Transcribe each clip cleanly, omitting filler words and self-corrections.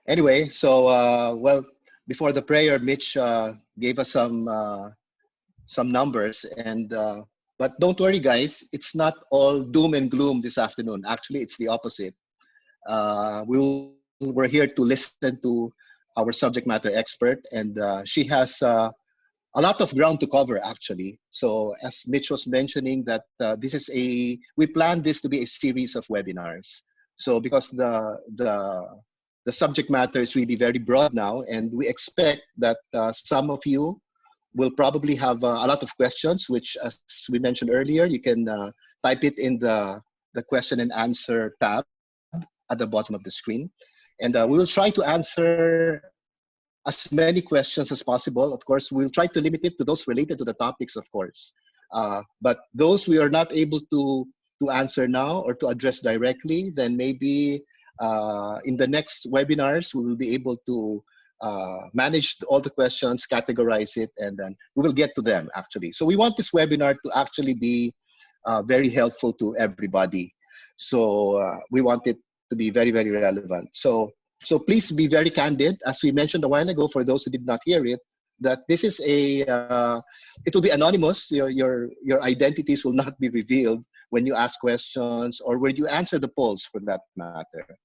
Anyway, so well, before the prayer, Mitch gave us some numbers, and but don't worry, guys. It's not all doom and gloom this afternoon. Actually, it's the opposite. We're here to listen to our subject matter expert, and she has a lot of ground to cover, actually. So as Mitch was mentioning, that we planned this to be a series of webinars. So because the subject matter is really very broad now, and we expect that some of you will probably have a lot of questions, which, as we mentioned earlier, you can type it in the question and answer tab at the bottom of the screen. And we will try to answer as many questions as possible. Of course, we'll try to limit it to those related to the topics, of course. But those we are not able to answer now or to address directly, then maybe in the next webinars, we will be able to manage all the questions, categorize it, and then we will get to them, actually. So we want this webinar to actually be very helpful to everybody. So we want it to be very, very relevant. So please be very candid, as we mentioned a while ago, for those who did not hear it, that this is it will be anonymous. Your identities will not be revealed when you ask questions or when you answer the polls, for that matter.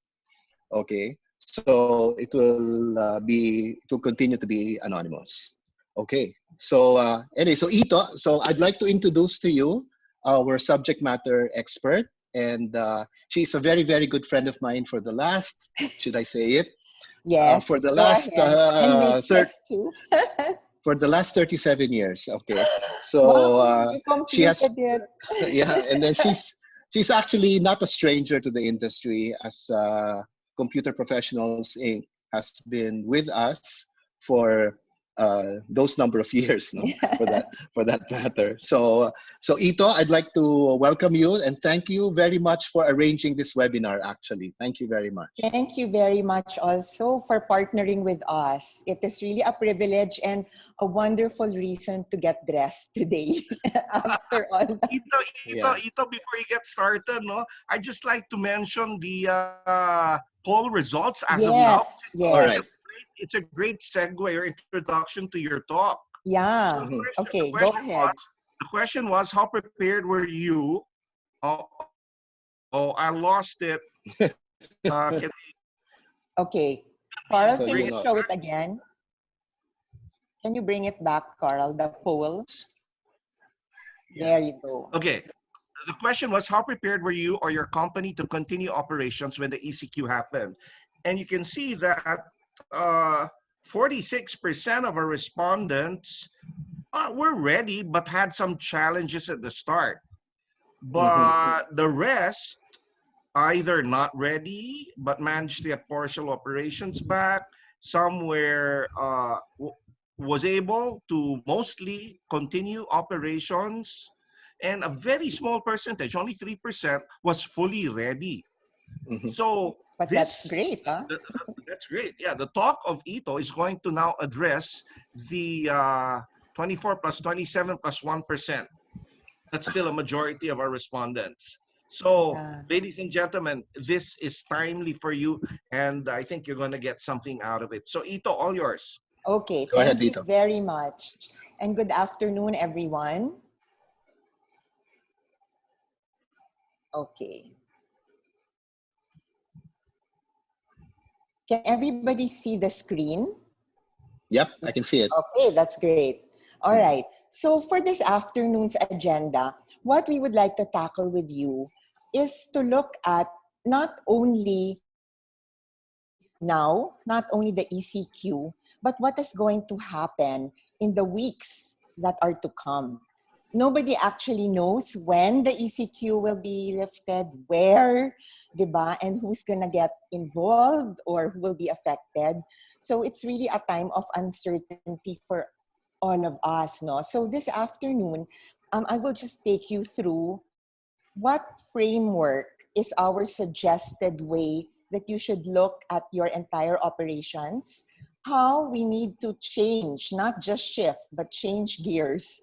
Okay, so it will continue to be anonymous. Okay, so anyway, so Ito, so I'd like to introduce to you our subject matter expert, and she's a very, very good friend of mine for the last, should I say it? Yes, for the go last ahead. And Mitch's too. for the last 37 years. Okay, so Wow, you she has, completed it. yeah, and then she's actually not a stranger to the industry, as Computer Professionals Inc. has been with us for those number of years, no? For that matter. So Ito, I'd like to welcome you and thank you very much for arranging this webinar. Actually, thank you very much. Thank you very much also for partnering with us. It is really a privilege and a wonderful reason to get dressed today. After all, Ito, before you get started, no, I just like to mention the poll results as of now. Yes. All right. It's a great segue or introduction to your talk. Yeah. So Okay, go ahead. The question was, how prepared were you? Oh, I lost it. Okay, Carl, So can you show it again? Can you bring it back, Carl, the poll? There you go. Okay. The question was, how prepared were you or your company to continue operations when the ECQ happened? And you can see that 46% of our respondents were ready, but had some challenges at the start. But the rest, either not ready, but managed to get partial operations back. Some was able to mostly continue operations, and a very small percentage, only 3%, was fully ready. So, but that's great, huh? That's great. Yeah, the talk of Ito is going to now address the 24 plus 27 plus 1%. That's still a majority of our respondents. So, ladies and gentlemen, this is timely for you, and I think you're going to get something out of it. So, Ito, all yours. Okay, thank you very much. And good afternoon, everyone. Okay. Can everybody see the screen? Yep, I can see it. Okay, that's great. All right. So for this afternoon's agenda, what we would like to tackle with you is to look at not only now, not only the ECQ, but what is going to happen in the weeks that are to come. Nobody actually knows when the ECQ will be lifted, where, diba, and who's gonna get involved or who will be affected. So it's really a time of uncertainty for all of us, no? So this afternoon, I will just take you through what framework is our suggested way that you should look at your entire operations, how we need to change, not just shift, but change gears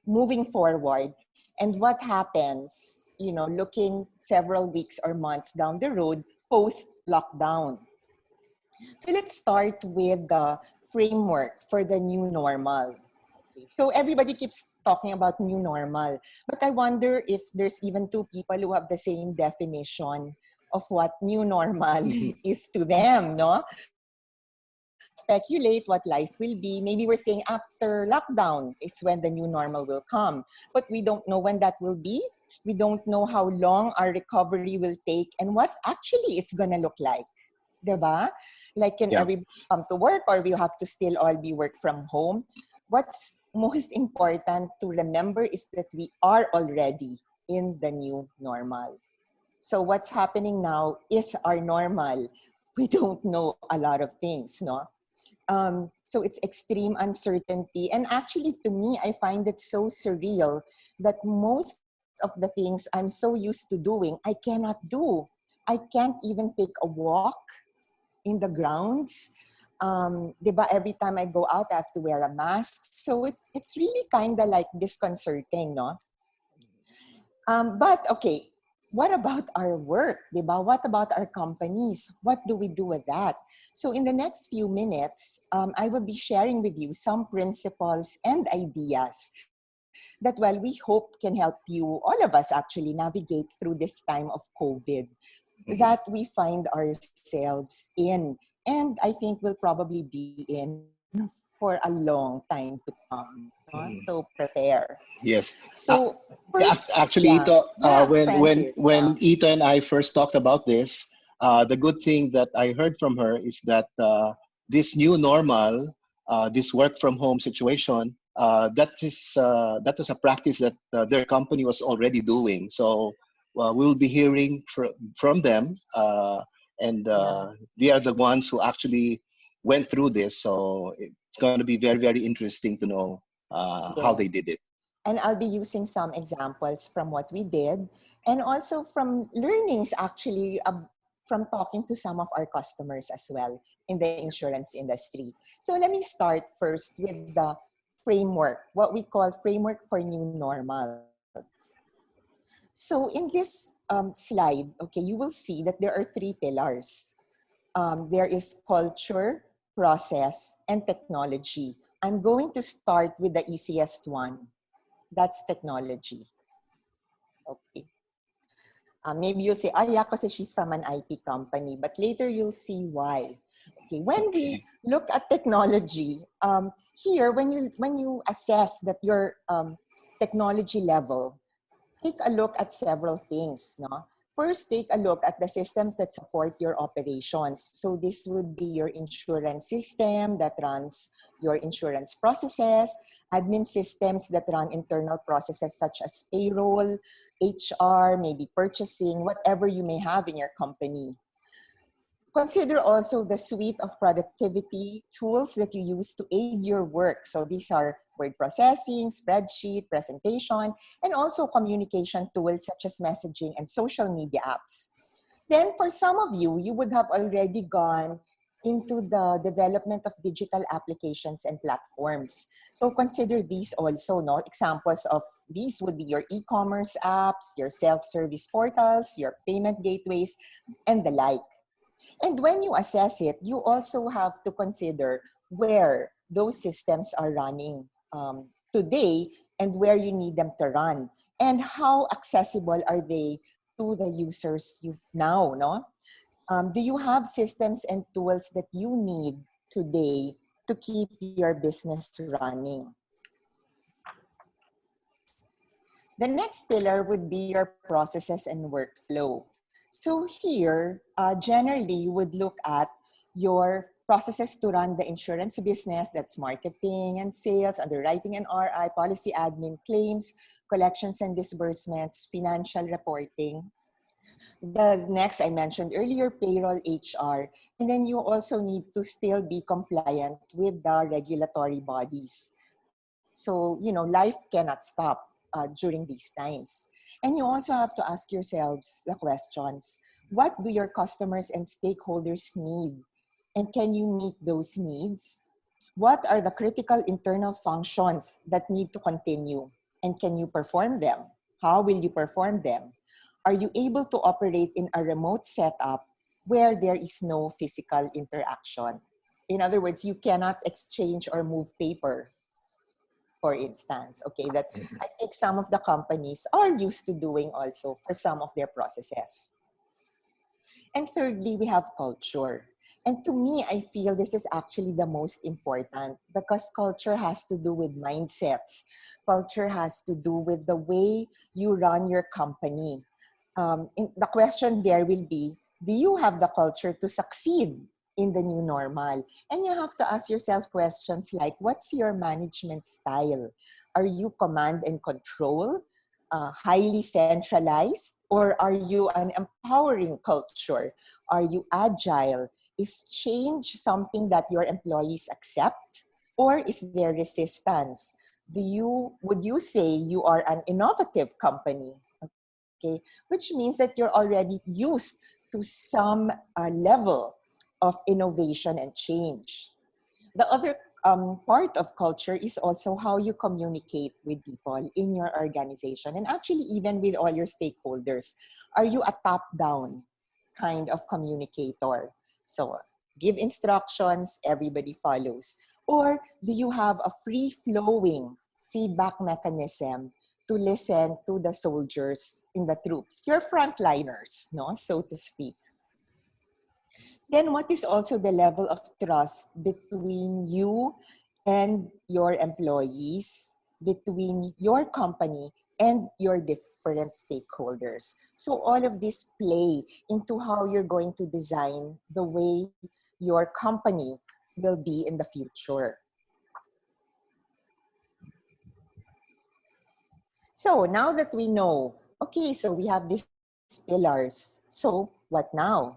moving forward, and what happens, you know, looking several weeks or months down the road post-lockdown. So let's start with the framework for the new normal. Okay, so everybody keeps talking about new normal, but I wonder if there's even two people who have the same definition of what new normal is to them, no? Let's speculate what life will be. Maybe we're saying after lockdown is when the new normal will come, but we don't know when that will be. We don't know how long our recovery will take and what actually it's gonna look like. Diba? Like, can Yeah. everybody come to work or we have to still all be work from home? What's most important to remember is that we are already in the new normal. So what's happening now is our normal. We don't know a lot of things, no? So it's extreme uncertainty. And actually, to me, I find it so surreal that most of the things I'm so used to doing, I cannot do. I can't even take a walk in the grounds. Diba, every time I go out, I have to wear a mask. So it's really kind of like disconcerting, no? But okay, what about our work? Diba? What about our companies? What do we do with that? So in the next few minutes, I will be sharing with you some principles and ideas that, well, we hope can help you, all of us actually, navigate through this time of COVID Mhm. that we find ourselves in. And I think we'll probably be in for a long time to come. No? Mhm. So prepare. Yes. Uh, So first, Actually, yeah, Ito, yeah, when Francis, yeah, when Ito and I first talked about this, the good thing that I heard from her is that this new normal, this work from home situation, that was a practice that their company was already doing. So we'll be hearing from them, and yeah, they are the ones who actually went through this. So it's going to be very, very interesting to know how they yes. did it. And I'll be using some examples from what we did and also from learnings actually from talking to some of our customers as well in the insurance industry. So let me start first with the framework, what we call framework for new normal. So in this slide, okay, you will see that there are three pillars. There is culture, process, and technology. I'm going to start with the easiest one. That's technology. Okay. Maybe you'll say, oh yeah, because she's from an IT company. But later you'll see why. Okay. When we Okay. look at technology, here when you assess that your technology level, take a look at several things. No? First, take a look at the systems that support your operations. So this would be your insurance system that runs your insurance processes, admin systems that run internal processes such as payroll, HR, maybe purchasing, whatever you may have in your company. Consider also the suite of productivity tools that you use to aid your work. So these are word processing, spreadsheet, presentation, and also communication tools such as messaging and social media apps. Then for some of you, you would have already gone into the development of digital applications and platforms. So consider these also, no? Examples of these would be your e-commerce apps, your self-service portals, your payment gateways, and the like. And when you assess it, you also have to consider where those systems are running today and where you need them to run and how accessible are they to the users you now, no? Do you have systems and tools that you need today to keep your business running? The next pillar would be your processes and workflow. So here, generally, you would look at your processes to run the insurance business, that's marketing and sales, underwriting and RI, policy admin, claims, collections and disbursements, financial reporting. The next I mentioned earlier, payroll, HR. And then you also need to still be compliant with the regulatory bodies. So, life cannot stop during these times. And you also have to ask yourselves the questions. What do your customers and stakeholders need? And can you meet those needs? What are the critical internal functions that need to continue? And can you perform them? How will you perform them? Are you able to operate in a remote setup? where there is no physical interaction. In other words, you cannot exchange or move paper, for instance. Okay, that I think some of the companies are used to doing also for some of their processes. And thirdly, we have culture. And to me, I feel this is actually the most important because culture has to do with mindsets. Culture has to do with the way you run your company. The question there will be, do you have the culture to succeed in the new normal? And you have to ask yourself questions like, what's your management style? Are you command and control? Highly centralized, or are you an empowering culture? Are you agile? Is change something that your employees accept, or is there resistance? Would you say you are an innovative company? Okay, which means that you're already used to some level of innovation and change. The other part of culture is also how you communicate with people in your organization and actually even with all your stakeholders. Are you a top-down kind of communicator? So give instructions, everybody follows. Or do you have a free-flowing feedback mechanism to listen to the soldiers in the troops, your frontliners, no, so to speak? Then what is also the level of trust between you and your employees, between your company and your different stakeholders? So all of this play into how you're going to design the way your company will be in the future. So now that we know, okay, so we have these pillars. So what now?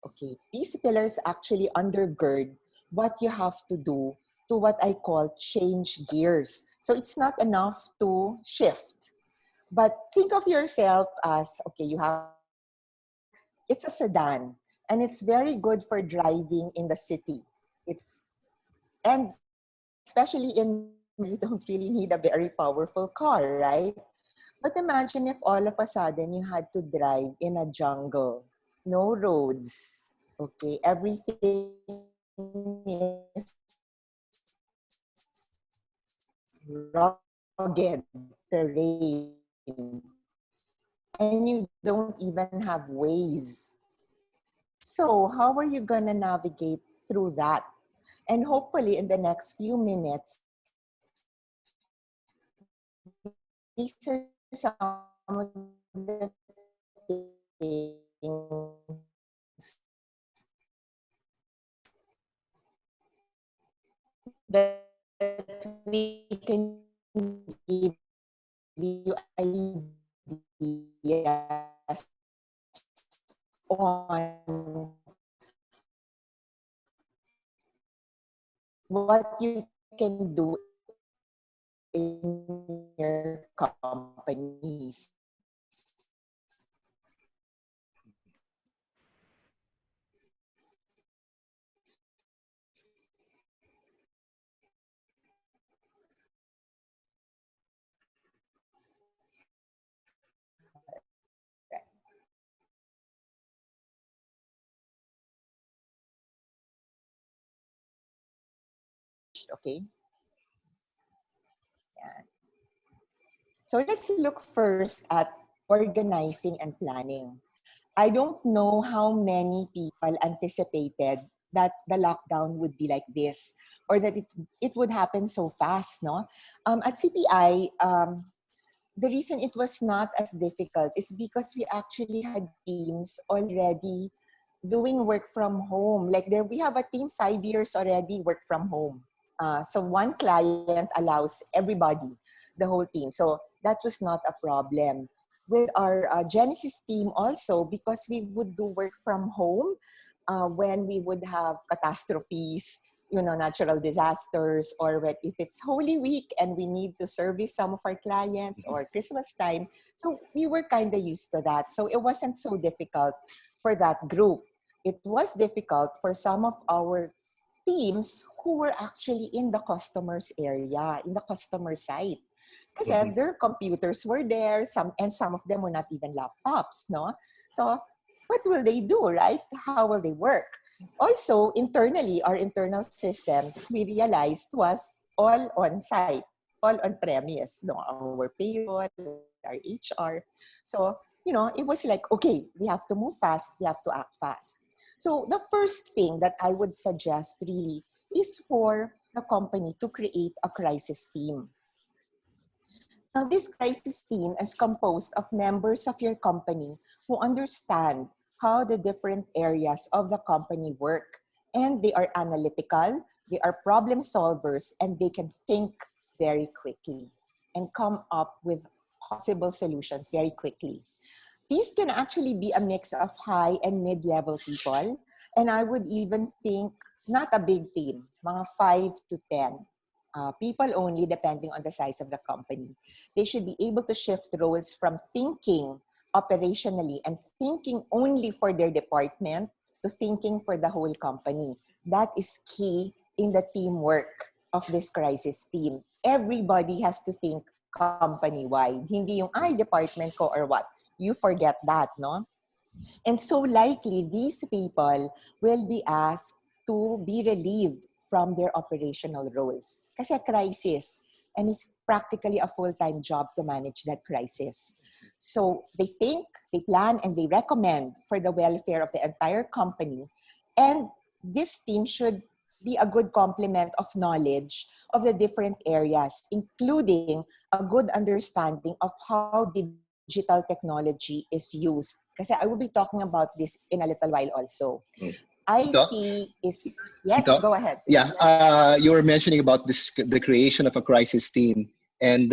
Okay, these pillars actually undergird what you have to do to what I call change gears. So it's not enough to shift, but think of yourself as, okay, you have, it's a sedan and it's very good for driving in the city. And especially in, you don't really need a very powerful car, right? But imagine if all of a sudden you had to drive in a jungle, no roads, okay, everything is rugged terrain, and you don't even have ways. So how are you gonna navigate through that? And hopefully in the next few minutes, these are some of the things that we can give you ideas on what you can do in your companies. Okay. Yeah. So let's look first at organizing and planning. I don't know how many people anticipated that the lockdown would be like this or that it would happen so fast, no? At CPI, the reason it was not as difficult is because we actually had teams already doing work from home. Like there, we have a team 5 years already work from home. So one client allows everybody, the whole team. So that was not a problem. With our Genesis team also, because we would do work from home when we would have catastrophes, you know, natural disasters, or if it's Holy Week and we need to service some of our clients or Christmas time. So we were kind of used to that. So it wasn't so difficult for that group. It was difficult for some of our teams who were actually in the customer's area, in the customer site. Kasi their computers were there, some of them were not even laptops, no? So what will they do, right? How will they work? Also, internally, our internal systems, we realized was all on site, all on premise, no, our payroll, our HR. So, it was like, okay, we have to move fast, we have to act fast. So the first thing that I would suggest really is for the company to create a crisis team. Now, this crisis team is composed of members of your company who understand how the different areas of the company work. And they are analytical, they are problem solvers, and they can think very quickly and come up with possible solutions very quickly. These can actually be a mix of high and mid-level people. And I would even think not a big team, mga 5 to 10 people only, depending on the size of the company. They should be able to shift roles from thinking operationally and thinking only for their department to thinking for the whole company. That is key in the teamwork of this crisis team. Everybody has to think company-wide. Hindi yung, ay, department ko or what. You forget that, no? And so likely, these people will be asked to be relieved from their operational roles. Kasi crisis, and it's practically a full-time job to manage that crisis. So they think, they plan, and they recommend for the welfare of the entire company. And this team should be a good complement of knowledge of the different areas, including a good understanding of how digital technology is used. Kasi I will be talking about this in a little while also. Ito? IT is, yes, Ito? go ahead. Yeah, you were mentioning about the creation of a crisis team. And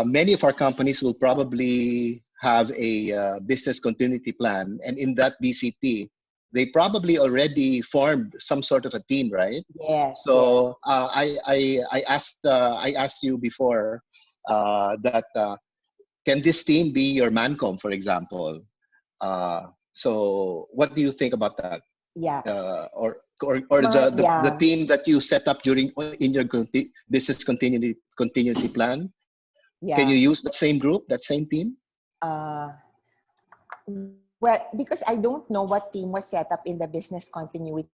many of our companies will probably have a business continuity plan. And in that BCP, they probably already formed some sort of a team, right? Yes. So I asked you before that can this team be your mancom, for example? So what do you think about that? Yeah. Or the team that you set up during in your business continuity plan? Yeah. Can you use that same group, that same team? Well, because I don't know what team was set up in the business continuity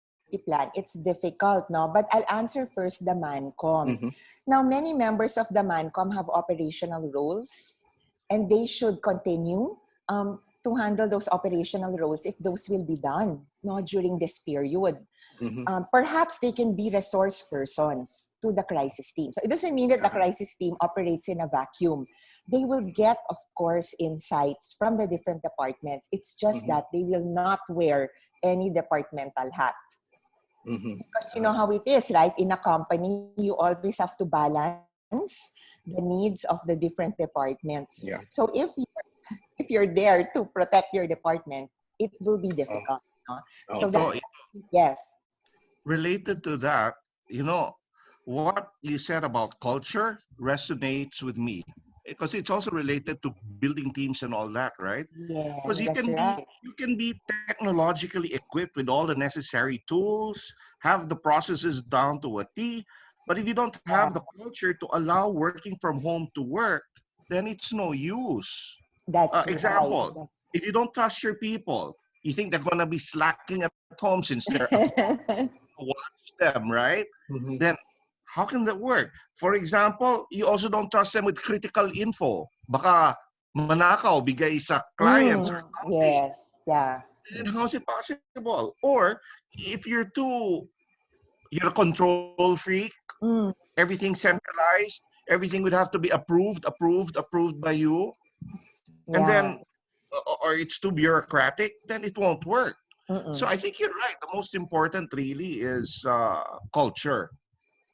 plan, it's difficult, no? But I'll answer first the MANCOM. Mm-hmm. Now, many members of the MANCOM have operational roles, and they should continue to handle those operational roles if those will be done, no, during this period. Mm-hmm. Perhaps they can be resource persons to the crisis team. So it doesn't mean that the crisis team operates in a vacuum. They will get, of course, insights from the different departments. It's just that they will not wear any departmental hat. Because you know how it is, right? In a company, you always have to balance the needs of the different departments. Yeah. So if you're there to protect your department, it will be difficult. No? So that, yes. Related to that, what you said about culture resonates with me because it's also related to building teams and all that, right? Yes, Because you can be technologically equipped with all the necessary tools, have the processes down to a T, but if you don't have the culture to allow working from home to work, then it's no use. That's example, right. if you don't trust your people, you think they're gonna be slacking at home since they're at home to watch them, right? Mm-hmm. Then how can that work? For example, you also don't trust them with critical info. Baka manakaw, bigay sa clients or something. Yes, yeah. And how is it possible? Or if you're a control freak, everything centralized, everything would have to be approved by you. Yeah. And then, or it's too bureaucratic, then it won't work. So I think you're right. The most important really is culture.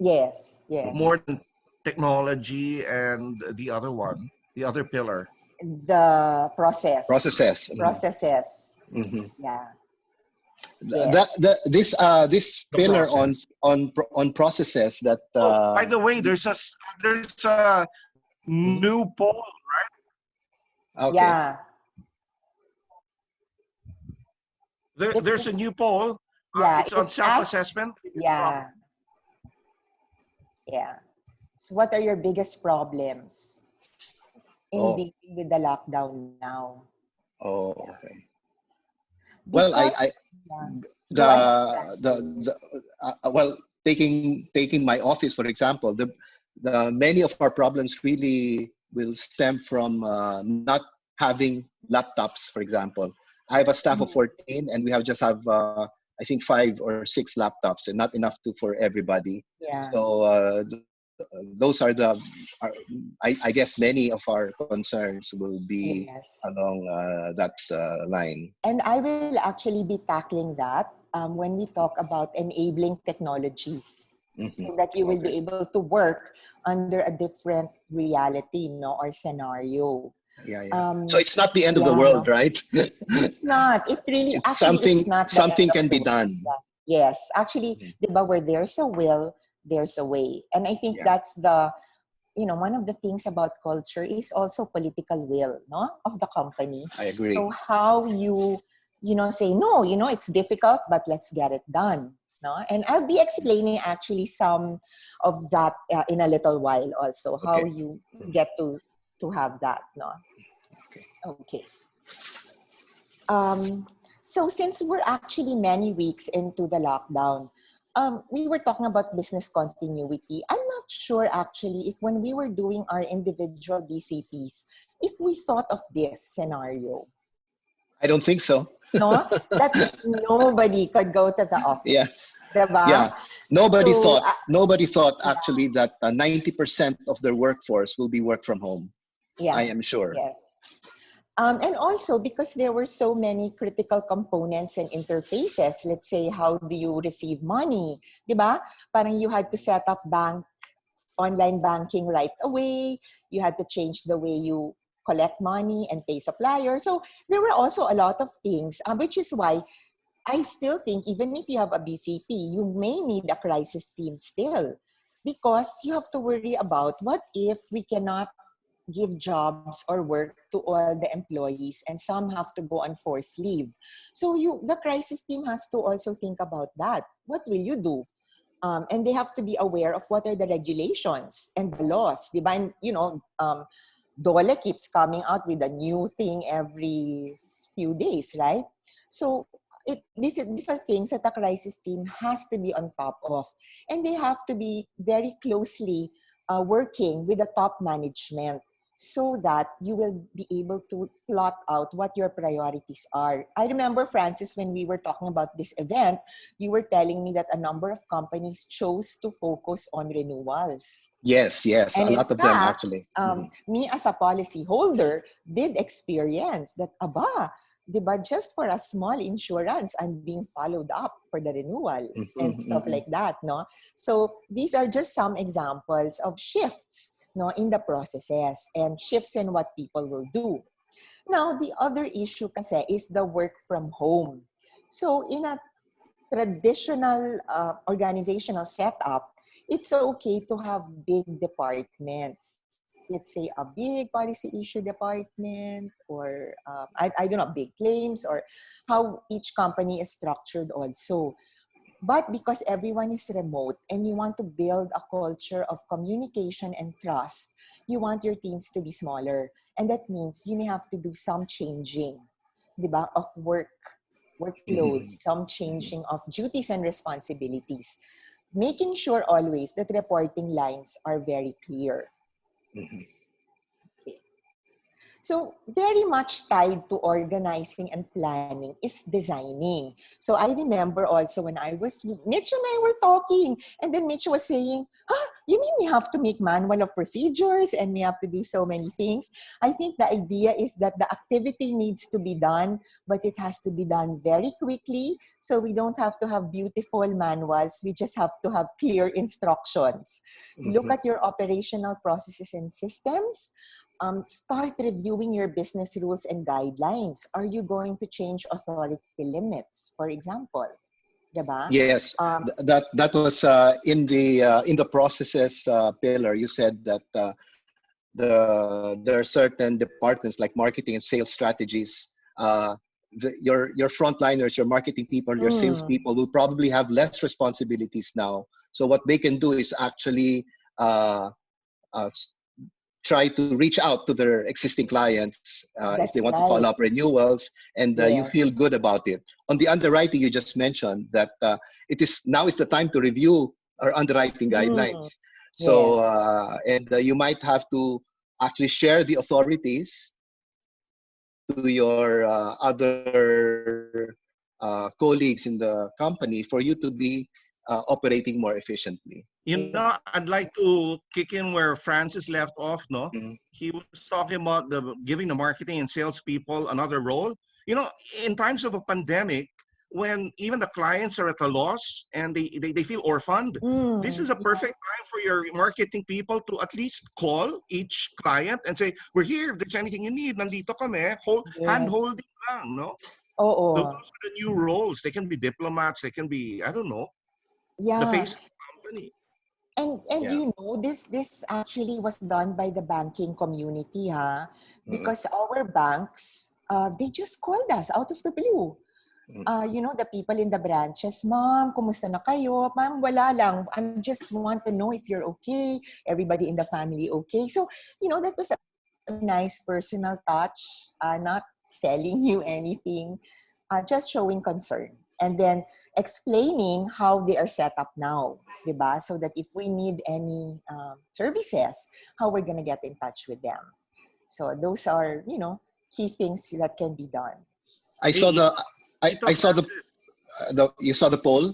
Yes, yes. More than technology and the other one, the other pillar. The process. Processes. Processes. Mm-hmm. Yeah. Yes. This pillar on processes that. By the way, there's a new poll, right? Okay. Yeah. There's a new poll. Yeah. It's on self-assessment. Yeah. Yeah. So what are your biggest problems in dealing with the lockdown now? Oh, okay. Well, I Because, yeah, the go ahead, the Francis. well, taking my office for example, the many of our problems really will stem from not having laptops. For example, I have a staff of Mhm. 14, and we have just have I think 5 or 6 laptops, and not enough to for everybody. Yeah, So those are the are, I guess many of our concerns will be yes. along that line. And I will actually be tackling that when we talk about enabling technologies Hmm. so that you will be Okay. able to work under a different reality, no, or scenario. Yeah, yeah. So Um, it's not the end of the yeah, world, no, right? it's not. It really, It's actually, it's something. not the end Something of can the be world. done. Yeah. Yes, actually, Mhm. di ba, where there's a will, there's a way. And I think Yeah, that's the, one of the things about culture is also political will, no, of the company. I So agree. how you say, no, it's difficult, but let's get it done. No? And I'll be explaining actually some of that in a little while also, how Okay. you Mhm. get to have that. No? Okay. Okay. Um, so since we're actually many weeks into the lockdown, we were talking about business continuity. I'm not sure actually if when we were doing our individual BCPs, if we thought of this scenario, I don't think so. no, that nobody could go to the Yeah, office, diba? yeah. Nobody So thought. Nobody thought yeah, actually that 90% of their workforce will be work from home. I yeah, am sure. yes. And also because there were so many critical components and interfaces, let's say, how do you receive money? Diba? Parang you had to set up online banking right away. You had to change the way you collect money and pay suppliers. So there were also a lot of things, which is why I still think even if you have a BCP, you may need a crisis team still because you have to worry about what if we cannot give jobs or work to all the employees and some have to go on forced leave. So the crisis team has to also think about that. What will you do? And they have to be aware of what are the regulations and the laws. Diba? And, Dole keeps coming out with a new thing every few days, right? So these are things that the crisis team has to be on top of. And they have to be very closely working with the top management so that you will be able to plot out what your priorities are. I remember, Francis, when we were talking about this event, you were telling me that a number of companies chose to focus on renewals. Yes, yes. And A in lot of them fact, actually. Hmm. me as a policy holder did experience that, di ba, just for a small insurance, I'm being followed up for the renewal Hmm. and stuff Hmm. like that, no? So these are just some examples of shifts, no, in the processes and shifts in what people will do. Now, the other issue kasi is the work from home. So in a traditional organizational setup, it's okay to have big departments. Let's say a big policy issue department or I don't know, big claims or how each company is structured also. But because everyone is remote and you want to build a culture of communication and trust, you want your teams to be smaller. And that means you may have to do some changing, di ba, of workloads, Hmm. some changing of duties and responsibilities, making sure always that reporting lines are very clear. Hmm. Okay. So very much tied to organizing and planning is designing. So I remember also when Mitch and I were talking, and then Mitch was saying, you mean we have to make manual of procedures and we have to do so many things? I think the idea is that the activity needs to be done, but it has to be done very quickly. So we don't have to have beautiful manuals. We just have to have clear instructions. Look Hmm. at your operational processes and systems. Start reviewing your business rules and guidelines. Are you going to change authority limits, for example? Diba? Yes, Um, that was in the processes pillar. You said that there are certain departments like marketing and sales strategies. Your frontliners, your marketing people, your sales mm, people will probably have less responsibilities now. So what they can do is actually uh, uh, try to reach out to their existing clients if they That's want to right. follow up renewals, and you feel Yes. good about it. On the underwriting, you just mentioned that now is the time to review our underwriting Mm, guidelines. So yes. and you might have to actually share the authorities to your other colleagues in the company for you to be operating more efficiently. You know, I'd like to kick in where Francis left off, no? Mhm. He was talking about giving the marketing and salespeople another role. You know, in times of a pandemic, when even the clients are at a loss and they feel orphaned, this is a Yeah. perfect time for your marketing people to at least call each client and say, we're here. If there's anything you need, nandito kami. Hand Yes. holding lang, no? Those Oo. are the new roles. They can be diplomats. They can be, I don't know, the Yeah. face of the company. And Yeah. you know, this actually was done by the banking community, Mhm. because our banks, they just called us out of the blue. Mhm. You know, the people in the branches, ma'am, kumusta na kayo? Ma'am, wala lang. I just want to know if you're okay. Everybody in the family okay. So, you know, that was a nice personal touch, not selling you anything, just showing concern. And then explaining how they are set up now, diba? So that if we need any services, how we're going to get in touch with them. So those are, you know, key things that can be done. I saw Hey, the Ito I saw Francis. you saw the poll.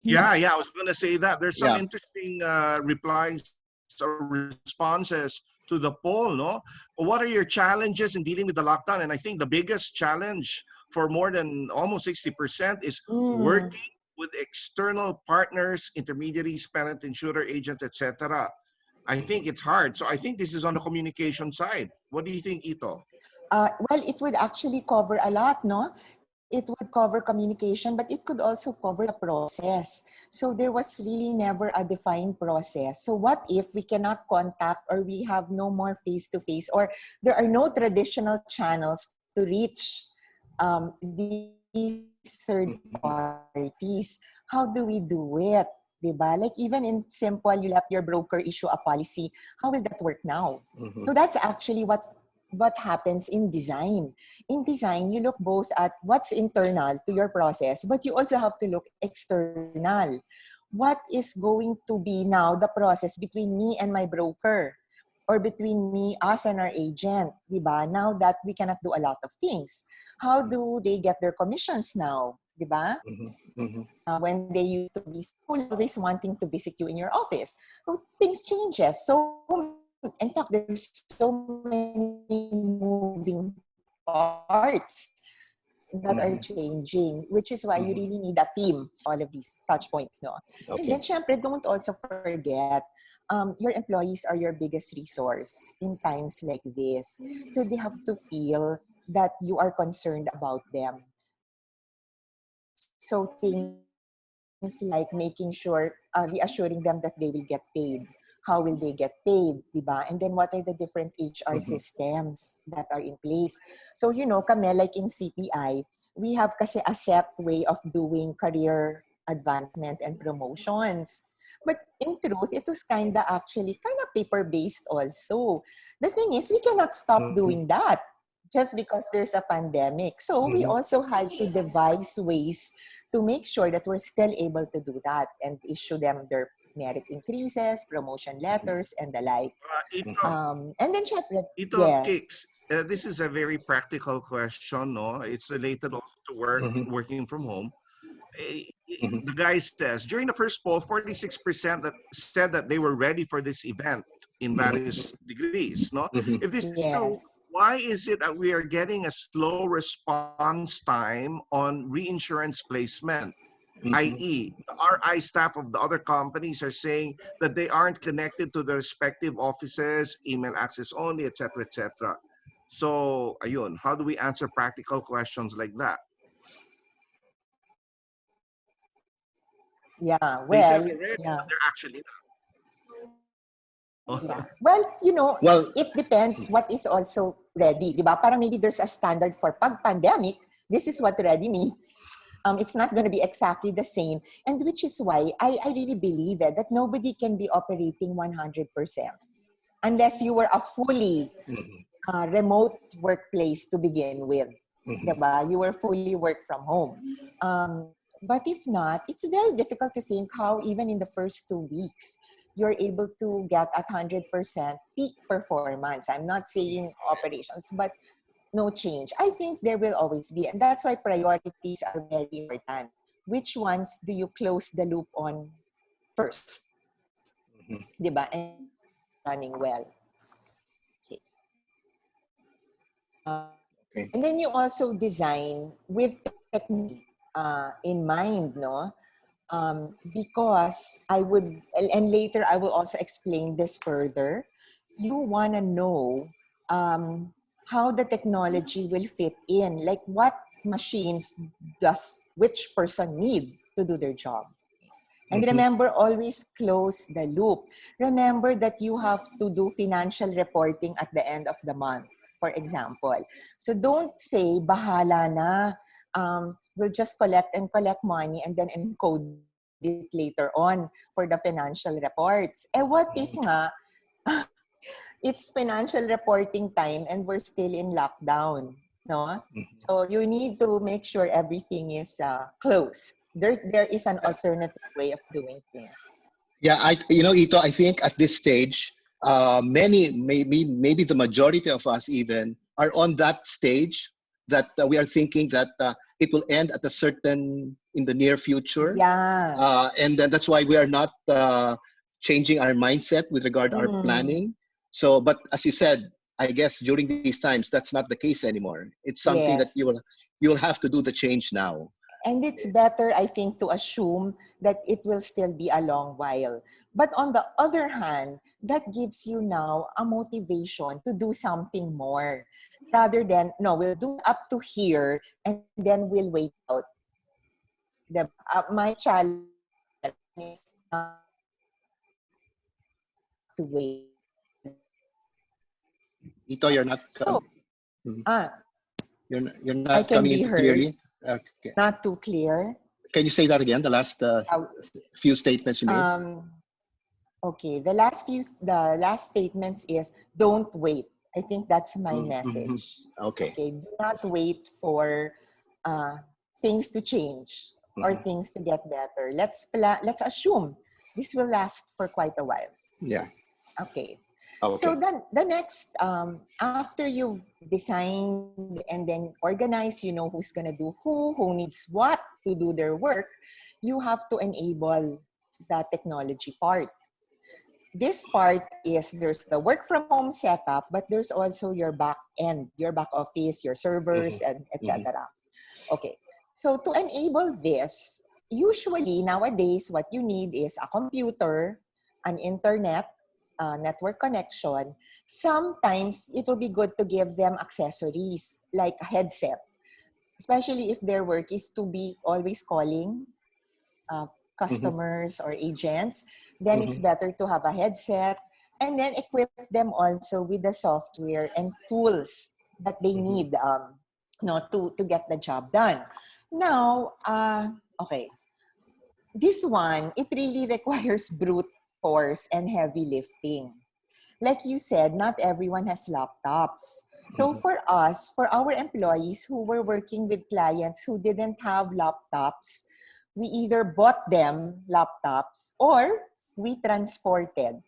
Yeah, I was going to say that. There's some Yeah. interesting replies or responses to the poll, no? What are your challenges in dealing with the lockdown? And I think the biggest challenge for more than almost 60% is Mm. working with external partners, intermediaries, parent, insurer, agent, etc. I think it's hard. So I think this is on the communication side. What do you think, Ito? Well, it would actually cover a lot, no? It would cover communication, but it could also cover the process. So there was really never a defined process. So what if we cannot contact, or we have no more face-to-face, or there are no traditional channels to reach these third parties? How do we do it? Diba? Like even in simple, you let your broker issue a policy. How will that work now? So Mhm. that's actually what happens in design. In design, you look both at what's internal to your process, but you also have to look external. What is going to be now the process between me and my broker, or between me, us, and our agent, di ba? Now that we cannot do a lot of things. How do they get their commissions now? Di ba? Mhm. Mhm. When they used to be always wanting to visit you in your office. So things changes. So in fact, there's so many moving parts that are changing, which is why you really need a Mhm. team to manage Mhm. all of these touch points, no? And then syempre, Okay. don't also forget, your employees are your biggest resource in times like this. So they have to feel that you are concerned about them. So things like making sure, reassuring them that they will get paid. How will they get paid? Diba? And then what are the different HR systems that are in Mhm. place? So, kami, like in CPI, we have kasi a set way of doing career advancement and promotions. But in truth, it was kind of paper-based also. The thing is, we cannot stop doing Mhm. that just because there's a pandemic. So we Mhm. also had to devise ways to make sure that we're still able to do that and issue them their merit increases, promotion letters, and the like. Ito, And then syempre, Ito, yes. Kicks, this is a very practical question, no? It's related also to Mhm. working from home. Eh, Mhm. The guy says during the first poll, 46% that said that they were ready for this event in Mhm. various degrees, no? Mhm. If this is true, Yes. why is it that we are getting a slow response time on reinsurance placement? Mhm. I.e., the RI staff of the other companies are saying that they aren't connected to the respective offices, email access only, etc., etc. So, ayun, how do we answer practical questions like that? Yeah. They said Well, they're ready, yeah. but they're actually not. Yeah. Well, Well, it depends what is also ready, di ba? Parang maybe there's a standard for pag-pandemic, this is what ready means. It's not going to be exactly the same. And which is why I really believe that nobody can be operating 100%. unless you were a fully Mhm. remote workplace to begin with. Mhm. Diba? You were fully work from home. But if not, it's very difficult to think how even in the first 2 weeks, you're able to get 100% peak performance. I'm not saying operations, but no change. I think there will always be. And that's why priorities are very important. Which ones do you close the loop on first? Mhm. Diba? And running well. Okay. Okay. And then you also design with technology in mind, no? Because I would, and later I will also explain this further. You want to know how the technology will fit in, like what machines does which person need to do their job. And Mhm. remember, always close the loop. Remember that you have to do financial reporting at the end of the month, for example. So don't say, bahala na, we'll just collect and collect money and then encode it later on for the financial reports. Eh, what if nga, it's financial reporting time and we're still in lockdown, no? Mhm. So you need to make sure everything is closed. There is an alternative way of doing things. Yeah, Ito, I think at this stage, maybe the majority of us even are on that stage that we are thinking that it will end at a certain in the near future, Yeah. and then that's why we are not changing our mindset with regard to our Mm, planning. So, but as you said, I guess during these times that's not the case anymore. It's something that yes. you will have to do the change now. And it's better, I think, to assume that it will still be a long while. But on the other hand, that gives you now a motivation to do something more rather than, no, we'll do up to here and then we'll wait out. My challenge is to wait. Ito, you're not So, mhm. ah, You're I not can coming in be too heard, clearly. Okay. not too clear. Can you say that again? The last Uh, few statements you made. Um, okay, the last statements is don't wait. I think that's my Mm-hmm. message. Okay. Okay, do not wait for uh, things to change or Hmm. things to get better. Let's assume this will last for quite a while. Yeah. Okay. So Okay. then the next, after you've designed and then organized, you know who's gonna do who needs what to do their work, you have to enable the technology part. This part is there's the work from home setup, but there's also your back end, your back office, your Hmm. servers, and Hmm. etc. Okay. So to enable this, usually nowadays what you need is a computer, an internet, network connection. Sometimes it will be good to give them accessories like a headset, especially if their work is to be always calling uh, Hmm. customers or agents. Then it's Hmm. better to have a headset and then equip them also with the software and tools that they Hmm. need to get the job done. Now, okay, this one, it really requires brute force and heavy lifting. Like you said, not everyone has laptops. So Hmm. for us, for our employees who were working with clients who didn't have laptops, we either bought them laptops or we transported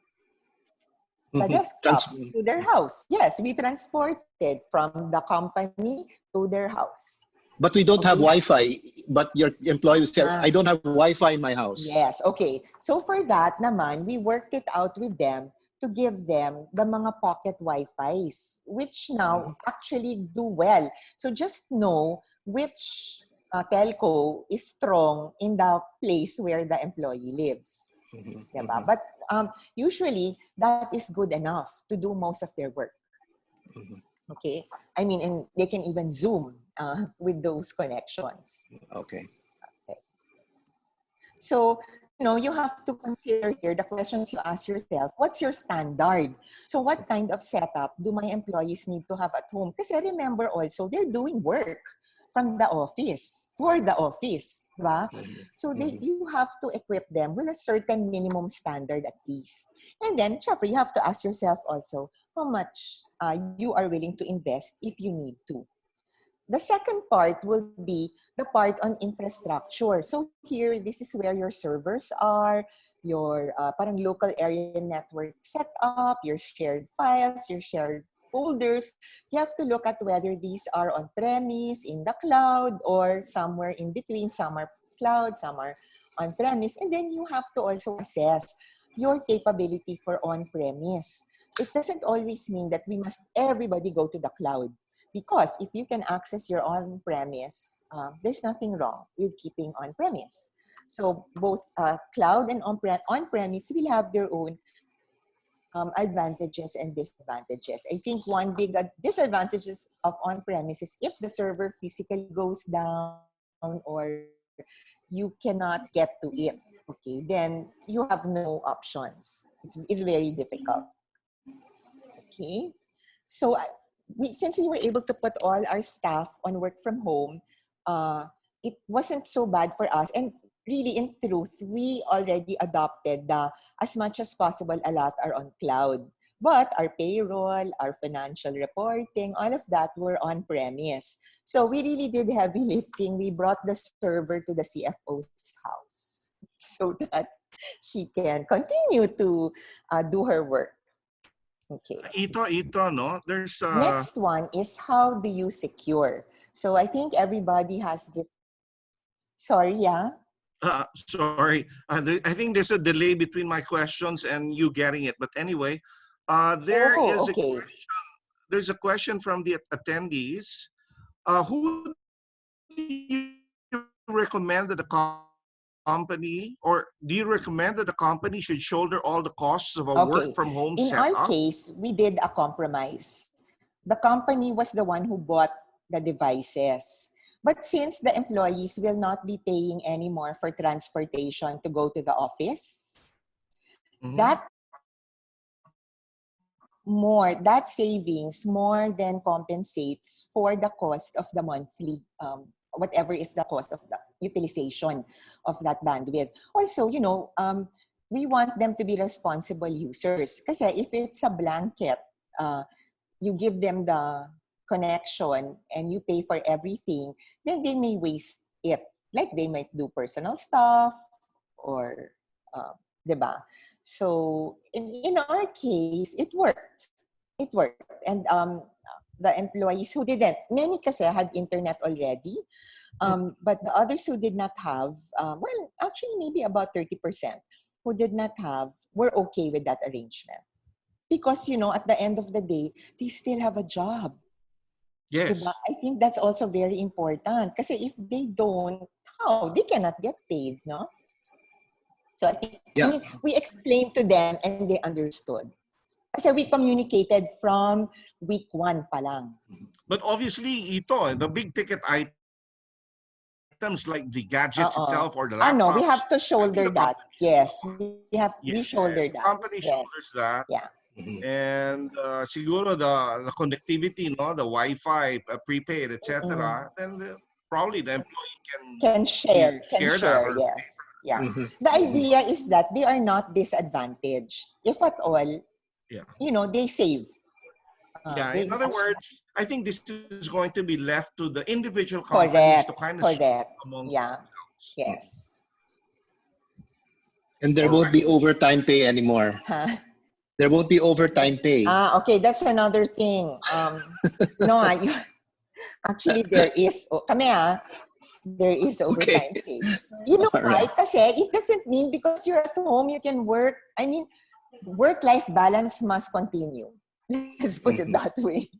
the Hmm. desktops to their house. Yes, we transported from the company to their house. But we don't have Okay, so, Wi-Fi. But your employee will say, "I ah, don't have Wi-Fi in my house." yes, okay. So for that naman, we worked it out with them to give them the mga pocket Wi-Fis, which Hmm. now actually do well. So just know which telco is strong in the place where the employee lives. Hmm. Diba? Hmm. But usually, that is good enough to do most of their work. Hmm. Okay? I mean, and they can even Zoom with those connections. Okay. Okay. So, you have to consider here the questions you ask yourself. What's your standard? So, what kind of setup do my employees need to have at home? Because I remember also, they're doing work from the office, for the office, diba? So you have to equip them with a certain minimum standard at least. And then, syempre, you have to ask yourself also how much you are willing to invest if you need to. The second part will be the part on infrastructure. So here, this is where your servers are, your parang local area network setup, your shared files, your shared folders. You have to look at whether these are on-premise, in the cloud, or somewhere in between. Some are cloud, some are on-premise. And then you have to also assess your capability for on-premise. It doesn't always mean that we must everybody go to the cloud. Because if you can access your on-premise, there's nothing wrong with keeping on-premise. So both cloud and on-premise will have their own advantages and disadvantages. I think one big disadvantages of on-premise is if the server physically goes down or you cannot get to it, okay, then you have no options. It's very difficult. Okay, so since we were able to put all our staff on work from home, it wasn't so bad for us. And really, in truth, we already adopted as much as possible, a lot are on cloud. But our payroll, our financial reporting, all of that were on premise. So we really did heavy lifting. We brought the server to the CFO's house so that she can continue to do her work. Okay. Ito, no? There's Next one is how do you secure? So I think everybody has this. Sorry, yeah. Sorry. I think there's a delay between my questions and you getting it. But anyway, there is a okay. question. There's a question from the attendees. Who do you recommend that the company, or do you recommend that the company should shoulder all the costs of a work from home In setup? our case, we did a compromise. The company was the one who bought the devices. But since the employees will not be paying anymore for transportation to go to the office, that savings more than compensates for the cost of the monthly, whatever is the cost of the utilization of that bandwidth. Also, we want them to be responsible users. Kasi if it's a blanket, you give them the connection and you pay for everything, then they may waste it. Like they might do personal stuff or, diba? So in our case, it worked. It worked. And the employees who didn't, many kasi had internet already, but the others who did not have, well, actually maybe about 30% who did not have, were okay with that arrangement. Because, at the end of the day, they still have a job. Yes. Diba? I think that's also very important. Kasi if they don't, how? They cannot get paid, no? So I think, we explained to them and they understood. Kasi we communicated from week 1 pa lang. But obviously, the big ticket items like the gadgets itself or the laptops. No, we have to shoulder that. Yes, we shoulder that. The company shoulders that. Yeah. And siguro the connectivity, no, the Wi-Fi, prepaid, etc. Then probably the employee can share that. Or yes. Yeah. The idea is that they are not disadvantaged. If at all, they save. In other words, I think this is going to be left to the individual companies to kind of split among themselves. Yes. And there won't be overtime pay anymore. There won't be overtime pay. Okay, that's another thing. No, actually there is. There is overtime pay. You know why? Kasi it doesn't mean because you're at home you can work. I mean, work-life balance must continue. Let's put it that way.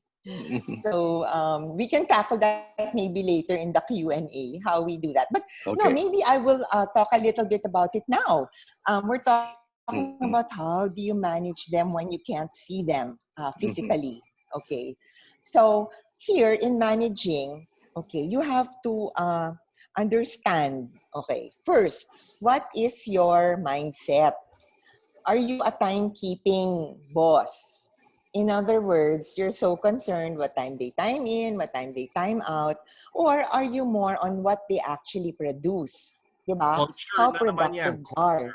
So we can tackle that maybe later in the Q&A, how we do that. But no, maybe I will talk a little bit about it now. We're talking about how do you manage them when you can't see them physically. Okay. So here in managing, you have to understand, first, what is your mindset? Are you a timekeeping boss? In other words, you're so concerned what time they time in, what time they time out, or are you more on what they actually produce? Diba? Culture How na naman yan. productive they are.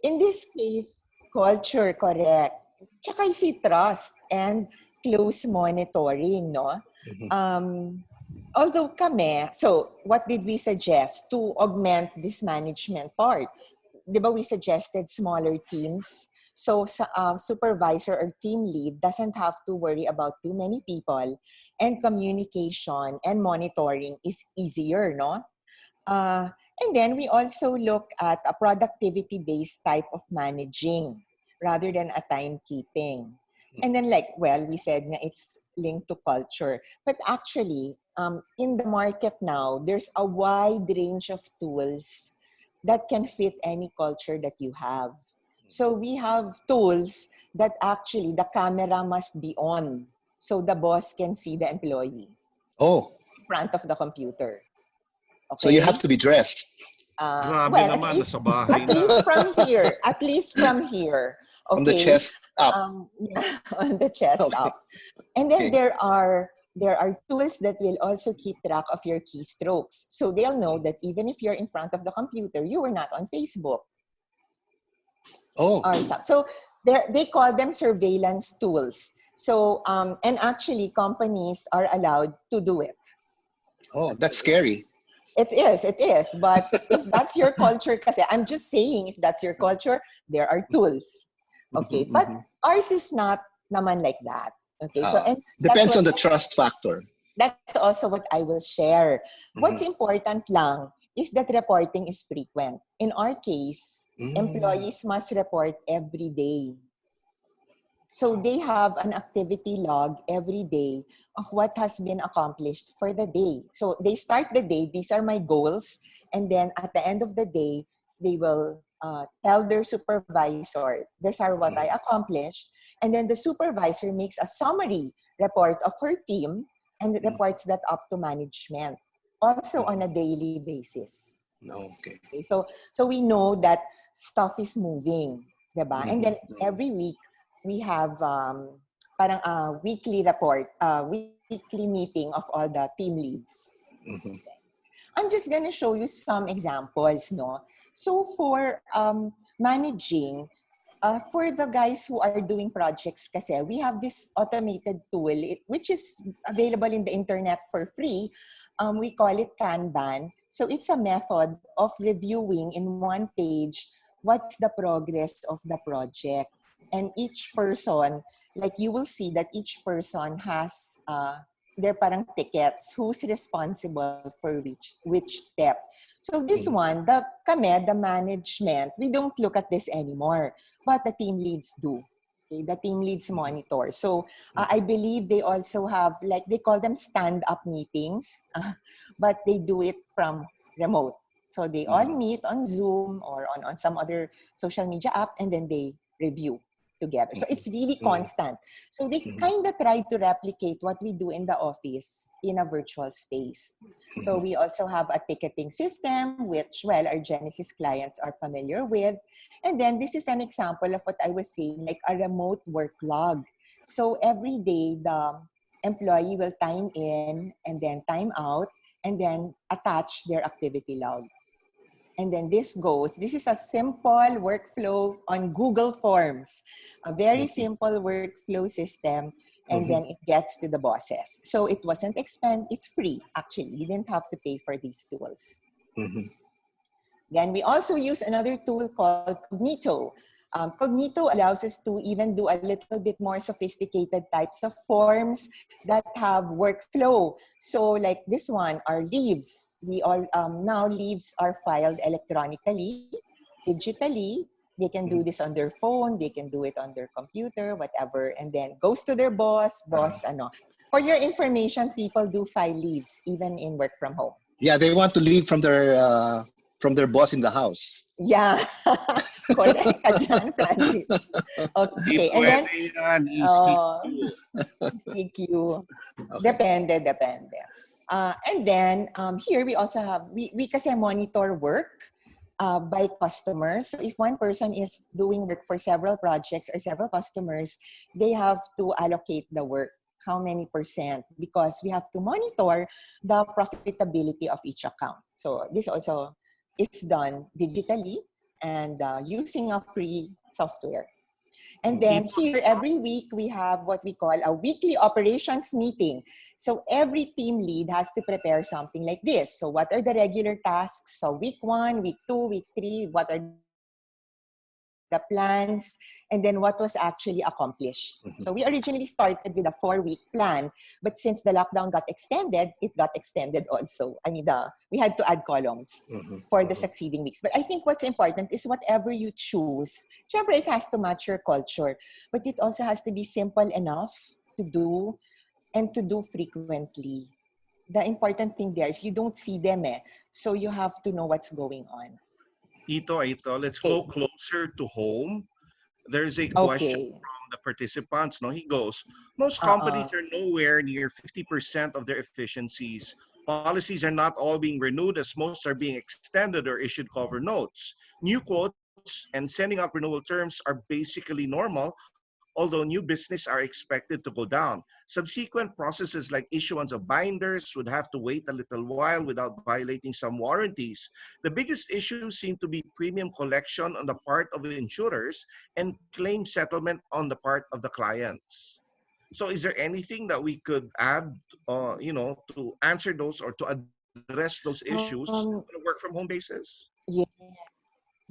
In this case, culture, correct. Tsaka si trust and close monitoring, no? Mhm. Although kami, so what did we suggest to augment this management part? Di ba we suggested smaller teams? So supervisor or team lead doesn't have to worry about too many people, and communication and monitoring is easier, no? Uh, and then we also look at a productivity-based type of managing rather than a timekeeping. And then like, well, we said na it's linked to culture. But actually, in the market now, there's a wide range of tools that can fit any culture that you have. So we have tools that actually the camera must be on so the boss can see the employee Oh, in front of the computer. so you have Okay? to be dressed. Grabe Well, naman, nasa bahay at na. least from here, at least from here, From the okay, chest up. yeah, on the chest Okay. up, and then Okay. there are tools that will also keep track of your keystrokes, so they'll know that even if you're in front of the computer, you were not on Facebook Oh, or stuff. So they call them surveillance tools. So and actually, companies are allowed to do it. oh, that's scary. It is. But if that's your culture, kasi I'm just saying, if that's your culture, there are tools. Mhm, Okay, but mhm. ours is not naman like that. Okay, so and that's Depends what on the trust factor. that's also what I will share. What's Mhm. important lang is that reporting is frequent. In our case, Mm. employees must report every day. So they have an activity log every day of what has been accomplished for the day. So they start the day, these are my goals, and then at the end of the day, they will tell their supervisor, these are what I accomplished. And then the supervisor makes a summary report of her team and reports that up to management, also on a daily basis. No, okay. Okay, so we know that stuff is moving, diba? And Mhm, then every week we have parang a weekly report, weekly meeting of all the team leads. mhm, I'm just gonna show you some examples, no? So for managing, for the guys who are doing projects kasi, we have this automated tool, which is available in the internet for free. We call it Kanban. So it's a method of reviewing in one page what's the progress of the project. And each person, like you will see that each person has their parang tickets, who's responsible for which step. So this mhm, one, the management, we don't look at this anymore, but the team leads do. Okay, the team leads monitor. So I believe they also have, like, they call them stand-up meetings, but they do it from remote. So they all mhm, meet on Zoom or on some other social media app, and then they review together. So mhm, it's really mhm, constant. So they mhm, kind of try to replicate what we do in the office in a virtual space. So mhm, we also have a ticketing system, which, well, our Genesis clients are familiar with. And then this is an example of what I was saying, like a remote work log. So every day, the employee will time in and then time out and then attach their activity log. And then this is a simple workflow on Google Forms, a very mhm, simple workflow system, and mhm, then it gets to the bosses. So it wasn't it's free, actually. We didn't have to pay for these tools. mhm, Then we also use another tool called Cognito. Cognito allows us to even do a little bit more sophisticated types of forms that have workflow. So like this one, our leaves. We all now leaves are filed electronically, digitally. They can do mhm. this on their phone, they can do it on their computer, whatever, and then goes to their boss, ano. For your information, people do file leaves even in work from home. Yeah, they want to leave from their boss in the house. Yeah, correct ka dyan, Francis. Di Okay, and then, pwede yan, ECQ. CQ. Okay. Depende. And then, here we also have, we kasi monitor work. by customers. So if one person is doing work for several projects or several customers, they have to allocate the work. How many percent? Because we have to monitor the profitability of each account. So this also is done digitally and using a free software. And then here, every week, we have what we call a weekly operations meeting. So every team lead has to prepare something like this. So what are the regular tasks? So week 1, week 2, week 3, what are the plans, and then what was actually accomplished. So we originally started with a 4-week plan, but since the lockdown got extended, it got extended also. I mean, we had to add columns for the succeeding weeks. But I think what's important is whatever you choose, syempre it has to match your culture, but it also has to be simple enough to do and to do frequently. The important thing there is you don't see them, so you have to know what's going on. Ito, let's go closer to home. There's a question Okay. from the participants. No, he goes, most companies are nowhere near 50% of their efficiencies. Policies are not all being renewed as most are being extended or issued cover notes. New quotes and sending out renewal terms are basically normal, although new business are expected to go down. Subsequent processes like issuance of binders would have to wait a little while without violating some warranties. The biggest issues seem to be premium collection on the part of insurers and claim settlement on the part of the clients. So is there anything that we could add, to answer those or to address those issues on a work from home basis? Yeah.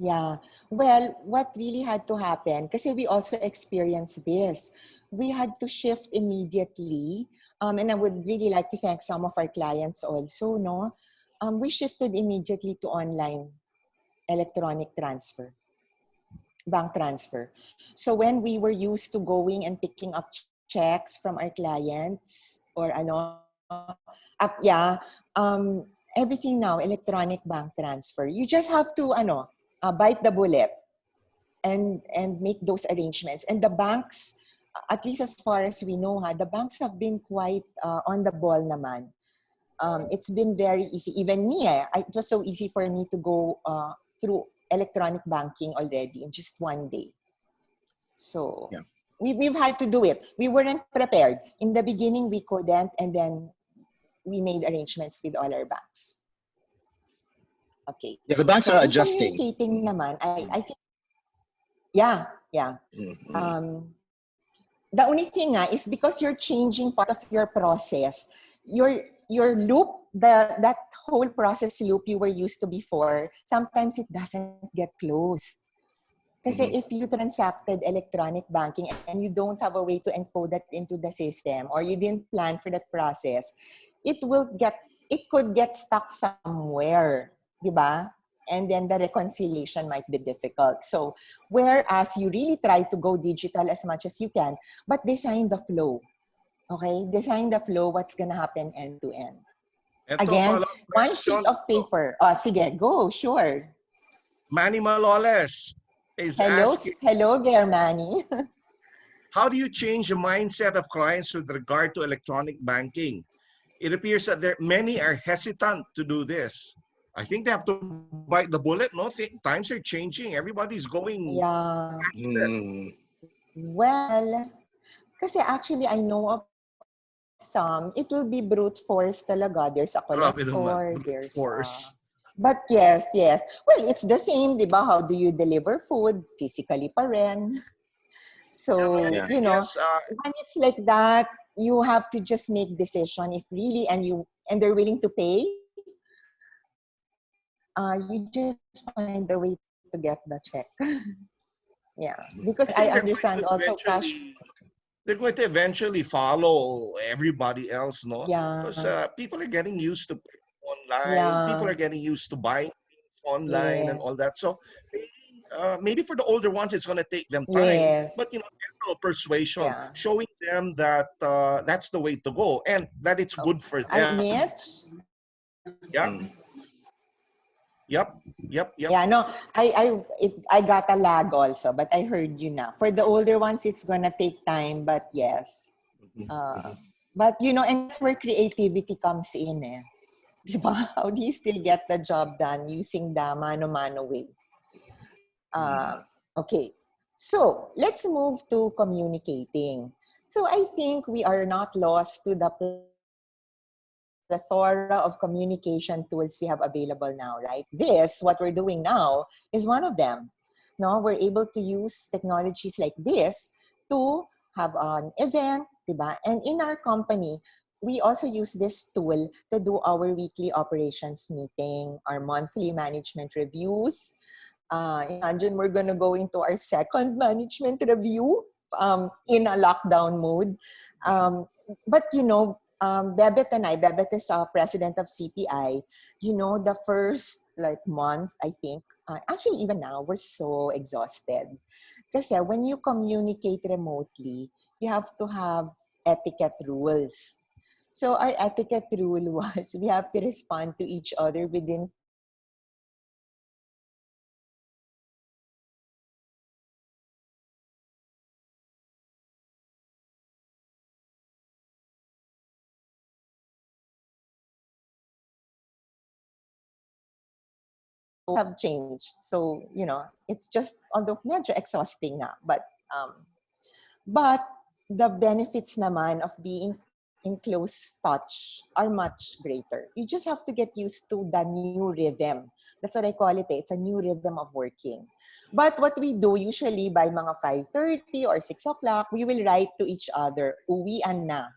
Yeah. Well, what really had to happen, kasi we also experienced this, we had to shift immediately. And I would really like to thank some of our clients also, no? We shifted immediately to online electronic transfer, bank transfer. So when we were used to going and picking up checks from our clients or everything now, electronic bank transfer. You just have to, bite the bullet and make those arrangements. And the banks, at least as far as we know, the banks have been quite on the ball naman. It's been very easy. Even me, it was so easy for me to go through electronic banking already in just one day. So Yeah. we've had to do it. We weren't prepared. In the beginning, we couldn't, and then we made arrangements with all our banks. Okay. Yeah, the banks So are in adjusting. communicating naman, I think, yeah. The only thing is because you're changing part of your process, your loop, that whole process loop you were used to before, sometimes it doesn't get closed. Kasi if you transacted electronic banking and you don't have a way to encode that into the system or you didn't plan for that process, it could get stuck somewhere, di ba? And then the reconciliation might be difficult. So, whereas you really try to go digital as much as you can, but design the flow. Okay? Design the flow, what's gonna happen end to end. Ito, Again, follow-up one sheet question. of paper. Sige, go, sure. Manny Maloles is Hello, asking, hello there, Manny. how do you change the mindset of clients with regard to electronic banking? It appears that many are hesitant to do this. I think they have to bite the bullet. No, times are changing. Everybody's going. Yeah. Well, kasi actually I know of some, it will be brute force talaga. There's a Grabe naman, collector, brute there's force. but yes. Well, it's the same, di ba? How do you deliver food? Physically pa rin. So, I you know, guess when it's like that, you have to just make decision if really and they're willing to pay. You just find a way to get the check. Yeah, because I I think understand also cash. they're going to eventually follow everybody else, no? Because Yeah, people are getting used to online. People yeah, are getting used to buying things online and all yes, that. So maybe for the older ones, it's going to take them time. But yes, gentle persuasion, yeah. showing them that that's the way to go and that it's good for I them. admit, Yeah. Yep. yeah, no, I got a lag also, but I heard you now. For the older ones, it's gonna take time, but yes. But and that's where creativity comes in. Diba? How do you still get the job done using the mano-mano way? Okay, so let's move to communicating. So I think we are not lost to the plethora of communication tools we have available now, right? This, what we're doing now, is one of them. No, we're able to use technologies like this to have an event, diba? And in our company, we also use this tool to do our weekly operations meeting, our monthly management reviews. Imagine we're gonna go into our second management review in a lockdown mode. But you know, Bebet is president of CPI. You know, the first like month, I think, actually even now, we're so exhausted. Because when you communicate remotely, you have to have etiquette rules. So our etiquette rule was we have to respond to each other within 2 have changed. So, you know, it's just, although medyo exhausting na, but the benefits naman of being in close touch are much greater. You just have to get used to the new rhythm. That's what I call it. It's a new rhythm of working. But what we do usually by mga 5:30 or 6 o'clock, we will write to each other, uwian na.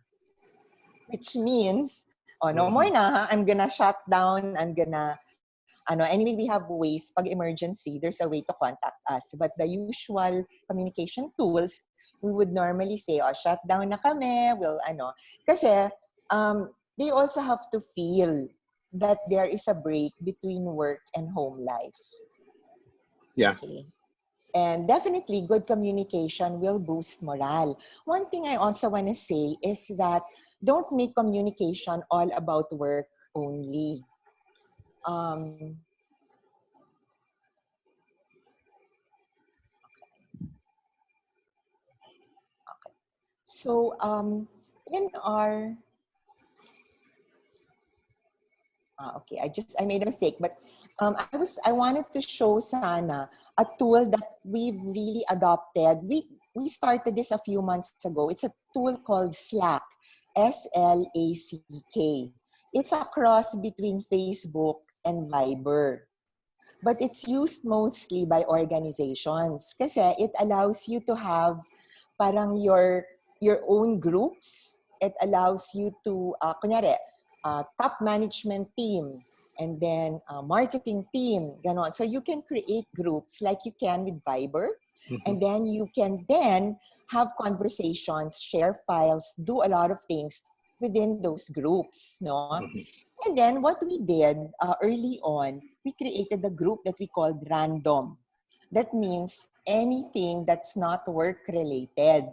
Which means, oh, no more na, ha? I'm gonna shut down, anyway, we have ways, pag emergency, there's a way to contact us. But the usual communication tools, we would normally say, oh, shut down na kami, kasi they also have to feel that there is a break between work and home life. Yeah. Okay. And definitely, good communication will boost morale. One thing I also want to say is that don't make communication all about work only. So, in our okay, I made a mistake, but I wanted to show Sana a tool that we've really adopted. We started this a few months ago. It's a tool called Slack, Slack. It's a cross between Facebook and Viber, but it's used mostly by organizations kasi it allows you to have parang your own groups. It allows you to, kunyari, top management team, and then marketing team, ganon. So you can create groups like you can with Viber, and then you can then have conversations, share files, do a lot of things within those groups, no? And then what we did early on, we created a group that we called Random. That means anything that's not work-related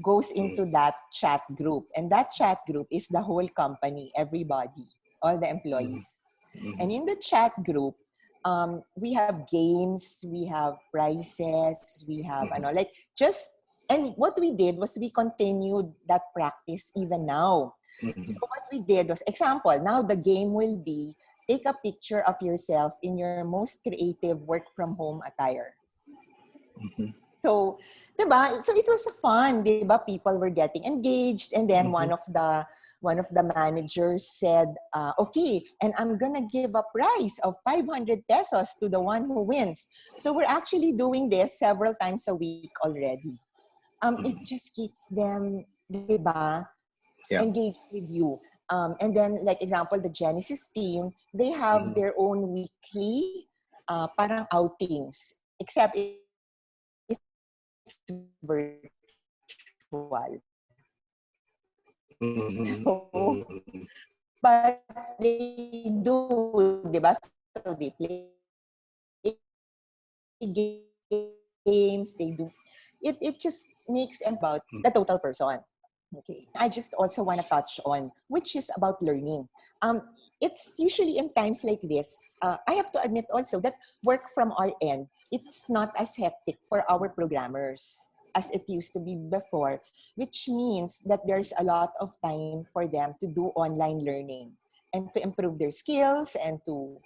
goes into that chat group. And that chat group is the whole company, everybody, all the employees. And in the chat group, we have games, we have prizes, we have, and what we did was we continued that practice even now. So what we did was, example, now the game will be, take a picture of yourself in your most creative work from home attire. So, diba? So it was fun, diba? People were getting engaged, and then one of the managers said, okay, and I'm gonna give a prize of 500 pesos to the one who wins. So we're actually doing this several times a week already. It just keeps them, diba, engaged with you. And then, like example, the Genesis team, they have their own weekly parang outings, except it's virtual. So, but they do, diba? So they play games, they do. It just makes about the total person. Okay. I just also want to touch on, which is about learning. It's usually in times like this, I have to admit also that work from our end, it's not as hectic for our programmers as it used to be before, which means that there's a lot of time for them to do online learning. and to improve their skills and to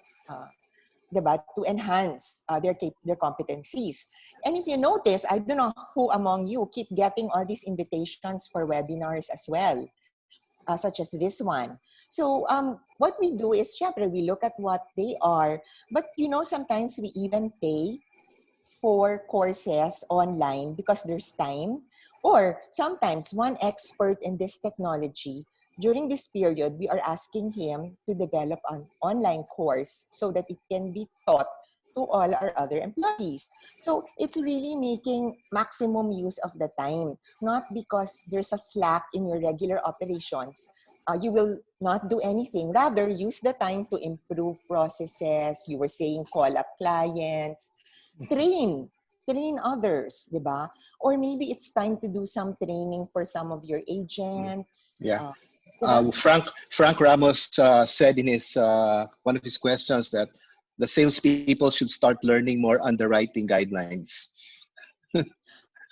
diba, to enhance their competencies. And if you notice, I don't know who among you keep getting all these invitations for webinars as well, such as this one. So what we do is, syempre, we look at what they are, but sometimes we even pay for courses online because there's time. Or sometimes one expert in this technology, during this period, we are asking him to develop an online course so that it can be taught to all our other employees. So it's really making maximum use of the time, not because there's a slack in your regular operations. You will not do anything. Rather, use the time to improve processes. You were saying call up clients, train others, di ba? Or maybe it's time to do some training for some of your agents. Yeah. Di ba? Frank Ramos said in his one of his questions that the salespeople should start learning more underwriting guidelines.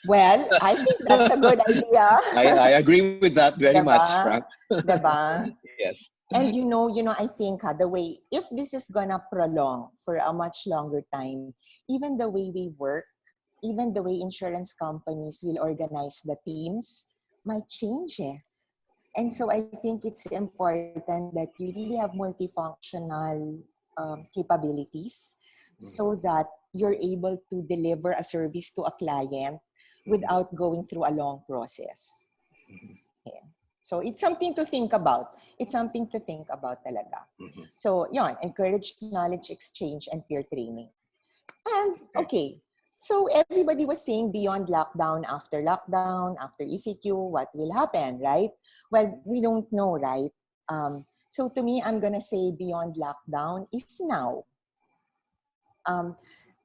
Well, I think that's a good idea. I agree with that very much, Diba? Frank. Diba? Yes. And I think the way, if this is gonna prolong for a much longer time, even the way we work, even the way insurance companies will organize the teams might change. And so I think it's important that you really have multifunctional capabilities so that you're able to deliver a service to a client without going through a long process. Yeah. So it's something to think about. It's something to think about talaga. So, encourage knowledge exchange and peer training. And, okay, so everybody was saying beyond lockdown, after ECQ, what will happen, right? Well, we don't know, right? So to me, I'm going to say beyond lockdown is now.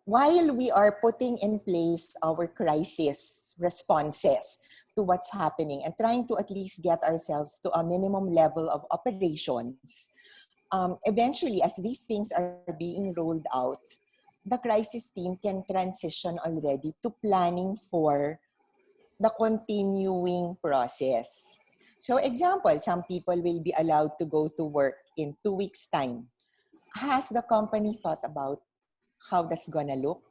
While we are putting in place our crisis responses to what's happening and trying to at least get ourselves to a minimum level of operations, eventually, as these things are being rolled out, the crisis team can transition already to planning for the continuing process. So example, some people will be allowed to go to work in 2 weeks' time. Has the company thought about how that's gonna look?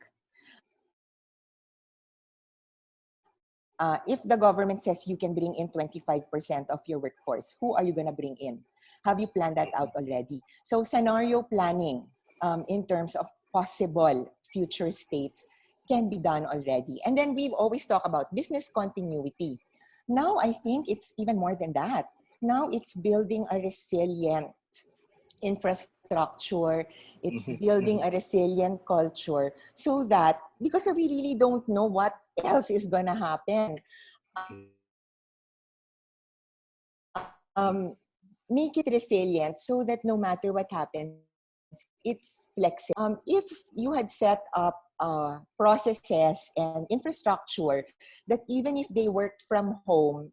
If the government says you can bring in 25% of your workforce, who are you gonna bring in? Have you planned that out already? So scenario planning in terms of possible future states can be done already. And then we've always talked about business continuity. Now I think it's even more than that. Now it's building a resilient infrastructure, it's building a resilient culture so that, because we really don't know what else is going to happen, make it resilient so that no matter what happens, it's flexible. If you had set up processes and infrastructure that even if they worked from home,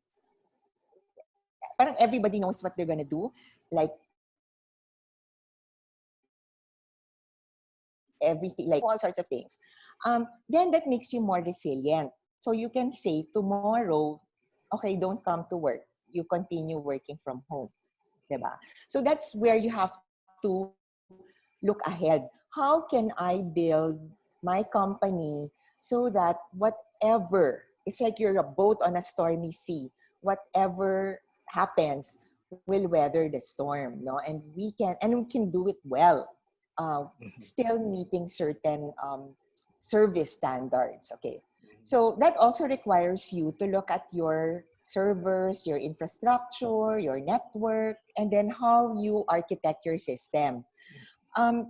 parang everybody knows what they're going to do, like everything, like all sorts of things, then that makes you more resilient. So you can say tomorrow, okay, don't come to work. You continue working from home. Diba? So that's where you have to look ahead. How can I build my company so that whatever, it's like you're a boat on a stormy sea, whatever happens will weather the storm, no? And we can do it well, still meeting certain service standards, okay? So that also requires you to look at your servers, your infrastructure, your network, and then how you architect your system.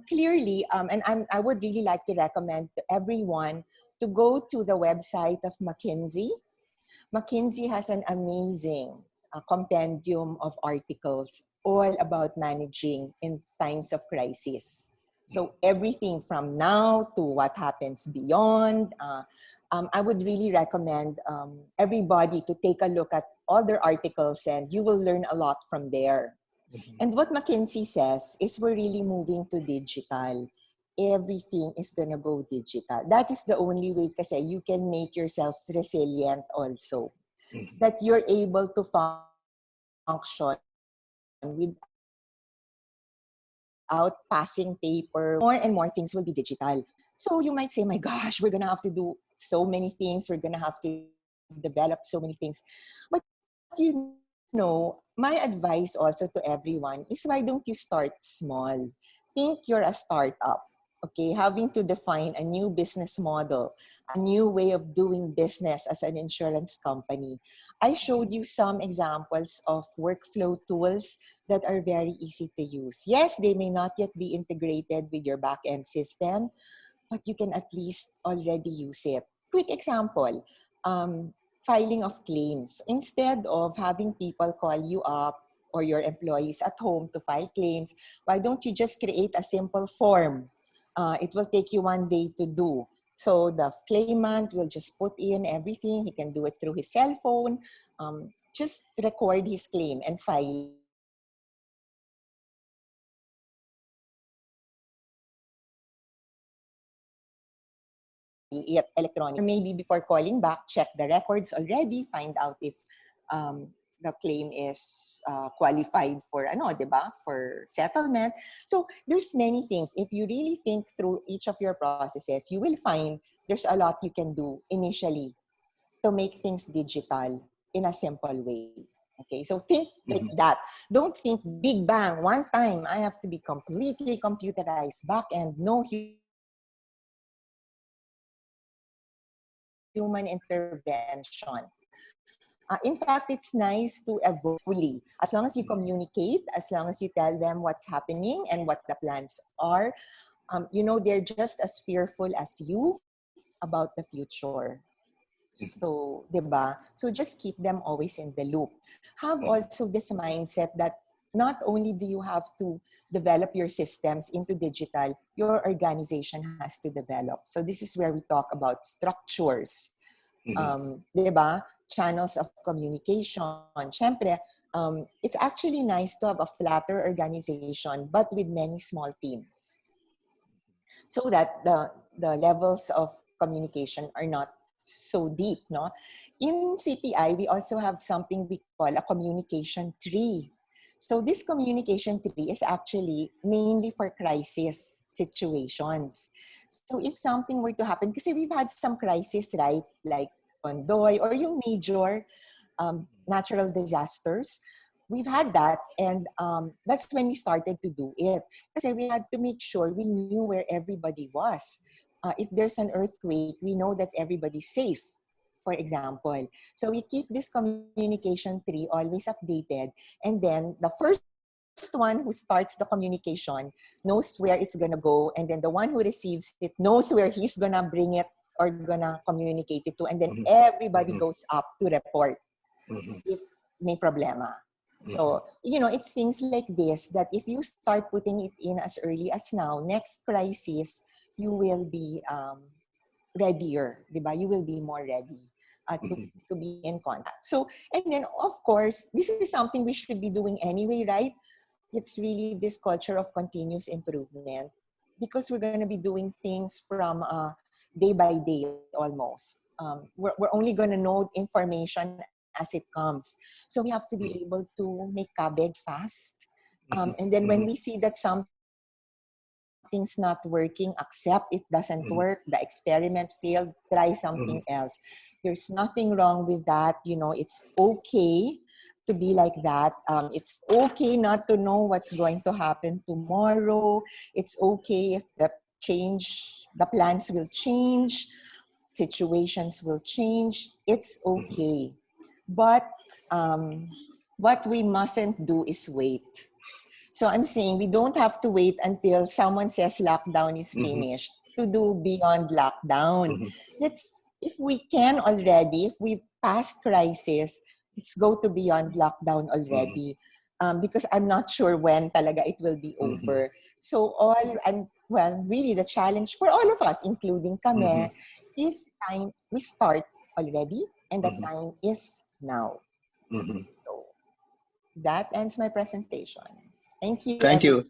Clearly, and I would really like to recommend to everyone to go to the website of McKinsey. McKinsey has an amazing compendium of articles all about managing in times of crisis. So everything from now to what happens beyond. I would really recommend everybody to take a look at all their articles, and you will learn a lot from there. And what McKinsey says is we're really moving to digital. Everything is going to go digital. That is the only way kasi you can make yourselves resilient also. That you're able to function without without passing paper. More and more things will be digital. So you might say, my gosh, we're going to have to do so many things. We're going to have to develop so many things. But my advice also to everyone is, why don't you start small? Think you're a startup. Okay, having to define a new business model, a new way of doing business as an insurance company. I showed you some examples of workflow tools that are very easy to use. Yes, they may not yet be integrated with your back-end system, but you can at least already use it. Quick example, filing of claims. Instead of having people call you up or your employees at home to file claims, why don't you just create a simple form? It will take you 1 day to do. So the claimant will just put in everything. He can do it through his cell phone. Just record his claim and file it electronically. Or maybe before calling back, check the records already, find out if the claim is qualified for diba? For settlement. So there's many things. If you really think through each of your processes, you will find there's a lot you can do initially to make things digital in a simple way. Okay, so think like that. Don't think big bang, one time I have to be completely computerized, back end, no human intervention. In fact, it's nice to evolve fully. As long as you communicate, as long as you tell them what's happening and what the plans are, they're just as fearful as you about the future. So, diba? So just keep them always in the loop. Have also this mindset that not only do you have to develop your systems into digital, your organization has to develop. So this is where we talk about structures. Diba? Channels of communication. Syempre, it's actually nice to have a flatter organization, but with many small teams. So that the levels of communication are not so deep, no? In CPI, we also have something we call a communication tree. So this communication tree is actually mainly for crisis situations. So if something were to happen, kasi we've had some crisis, right? Like Ondoy or yung major natural disasters. We've had that, and that's when we started to do it. Kasi we had to make sure we knew where everybody was. If there's an earthquake, we know that everybody's safe, for example. So we keep this communication tree always updated, and then the first one who starts the communication knows where it's gonna go, and then the one who receives it knows where he's gonna bring it or gonna communicate it to, and then everybody goes up to report if may problema. So, it's things like this that if you start putting it in as early as now, next crisis, you will be readier, diba? You will be more ready to be in contact. So, and then, of course, this is something we should be doing anyway, right? It's really this culture of continuous improvement, because we're going to be doing things from day by day almost. We're only going to know information as it comes. So we have to be able to make kabeg fast. And then when we see that something's not working, accept it doesn't work, the experiment failed, try something else. There's nothing wrong with that. It's okay to be like that. It's okay not to know what's going to happen tomorrow. It's okay if the plans will change, situations will change. It's okay. But what we mustn't do is wait. So I'm saying we don't have to wait until someone says lockdown is finished to do beyond lockdown. If we can already, if we passed crisis, let's go to beyond lockdown already. Because I'm not sure when talaga it will be over. So really the challenge for all of us, including kami, is time we start already, and the time is now. So that ends my presentation. Thank you. Thank you.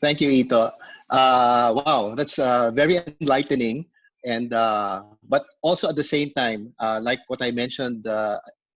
Thank you, Ito. Wow, that's very enlightening. And but also at the same time, like what I mentioned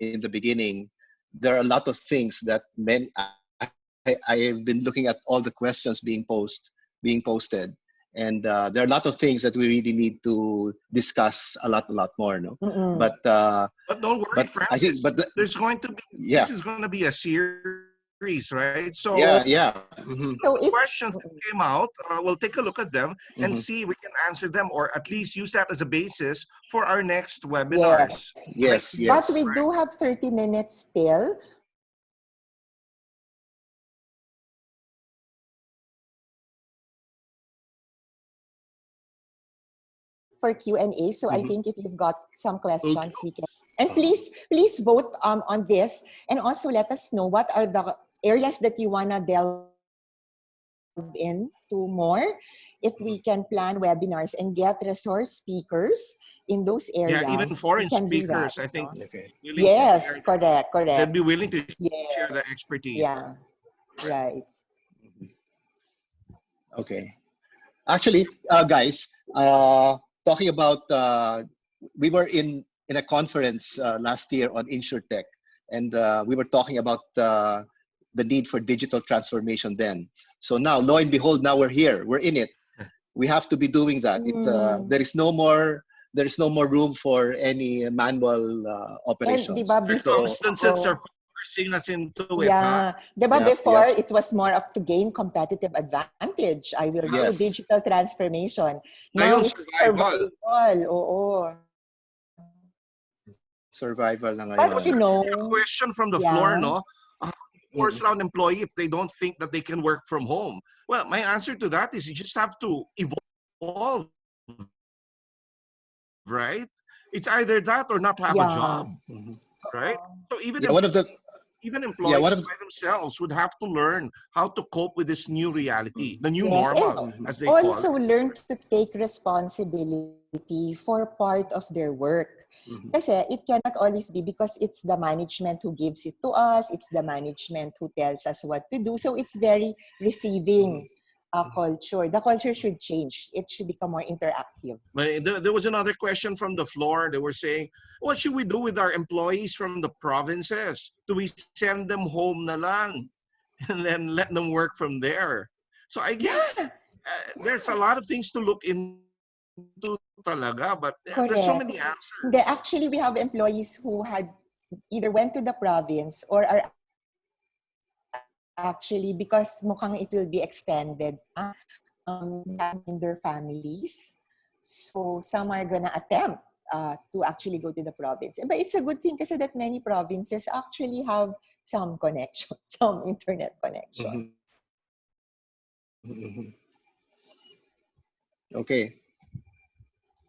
in the beginning, there are a lot of things that many I have I've been looking at all the questions being posted, and there are a lot of things that we really need to discuss a lot more. No, Mm-mm. but But don't worry, but I think Francis. but the, There's going to be yeah, this is going to be a series, right? So Yeah. yeah. Hmm. So if questions that came out, we'll take a look at them and Hmm. see if we can answer them, or at least use that as a basis for our next yes, webinars. Right? Yes, but yes. we do have 30 minutes still for Q&A. So I Hmm. think if you've got some Okay. questions, we can. And please vote on this, and also let us know what are the areas that you wanna delve into more. If we can plan webinars and get resource speakers in those Yeah, even areas, we foreign can do that. speakers, I think, No? Okay. willing to Okay. Yes, share. They'd correct. be willing to share Yes, the expertise. yeah, Right. right. Mhm. Okay. Actually, guys, talking about, we were in a conference last year on InsurTech, and we were talking about the need for digital transformation then. So now, lo and behold, now we're here. We're in it. We have to be doing that. Mm. There is no more room for any manual And di operations. ba So Circumstances are before, forcing us into it, huh? yeah, di ba yeah, before yeah, it was more of to gain competitive advantage. I will do yes, digital transformation. Now Ngayon, it's survival. survival. Oo. survival na There But was ngayon. you actually a know, question from the floor, yeah, no? How do you force Mm. around employee if they don't think that they can work from home? Well, my answer to that is you just have to evolve, right? It's either that or not have a yeah. job, Mhm. right? So Yeah, one of the even yeah employees one of by themselves would have to learn how to cope with this new reality, Mhm. the new Yes, and normal, Mhm. as they call also it. learn to take responsibility for part of their work. Mhm. Kasi it cannot always be because it's the management who gives it to us, it's the management who tells us what to do. So it's very Mhm. receiving culture. The culture should change. It should become more interactive. But there was another question from the floor. They were saying, what should we do with our employees from the provinces? Do we send them home na lang and then let them work from there? So I guess Yeah, there's a lot of things to look into talaga, but there's so correct. many Hindi, answers. actually, we have employees who had either went to the province or are actually, because mukhang it will be extended, in their families. So some are gonna attempt to actually go to the province. But it's a good thing kasi that many provinces actually have some connection, some internet connection. Mhm. Mhm. Okay.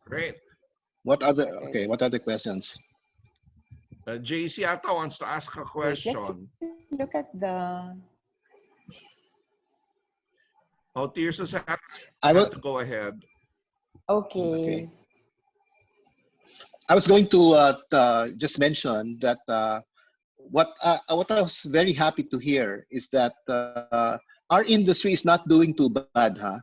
Great. What other questions? JC Ata wants to ask a Wait, let's question. look at the... Oh, Tirsa said, I you will have to go ahead. Okay. Okay. I was going to just mention that what I was very happy to hear is that our industry is not doing too bad, huh?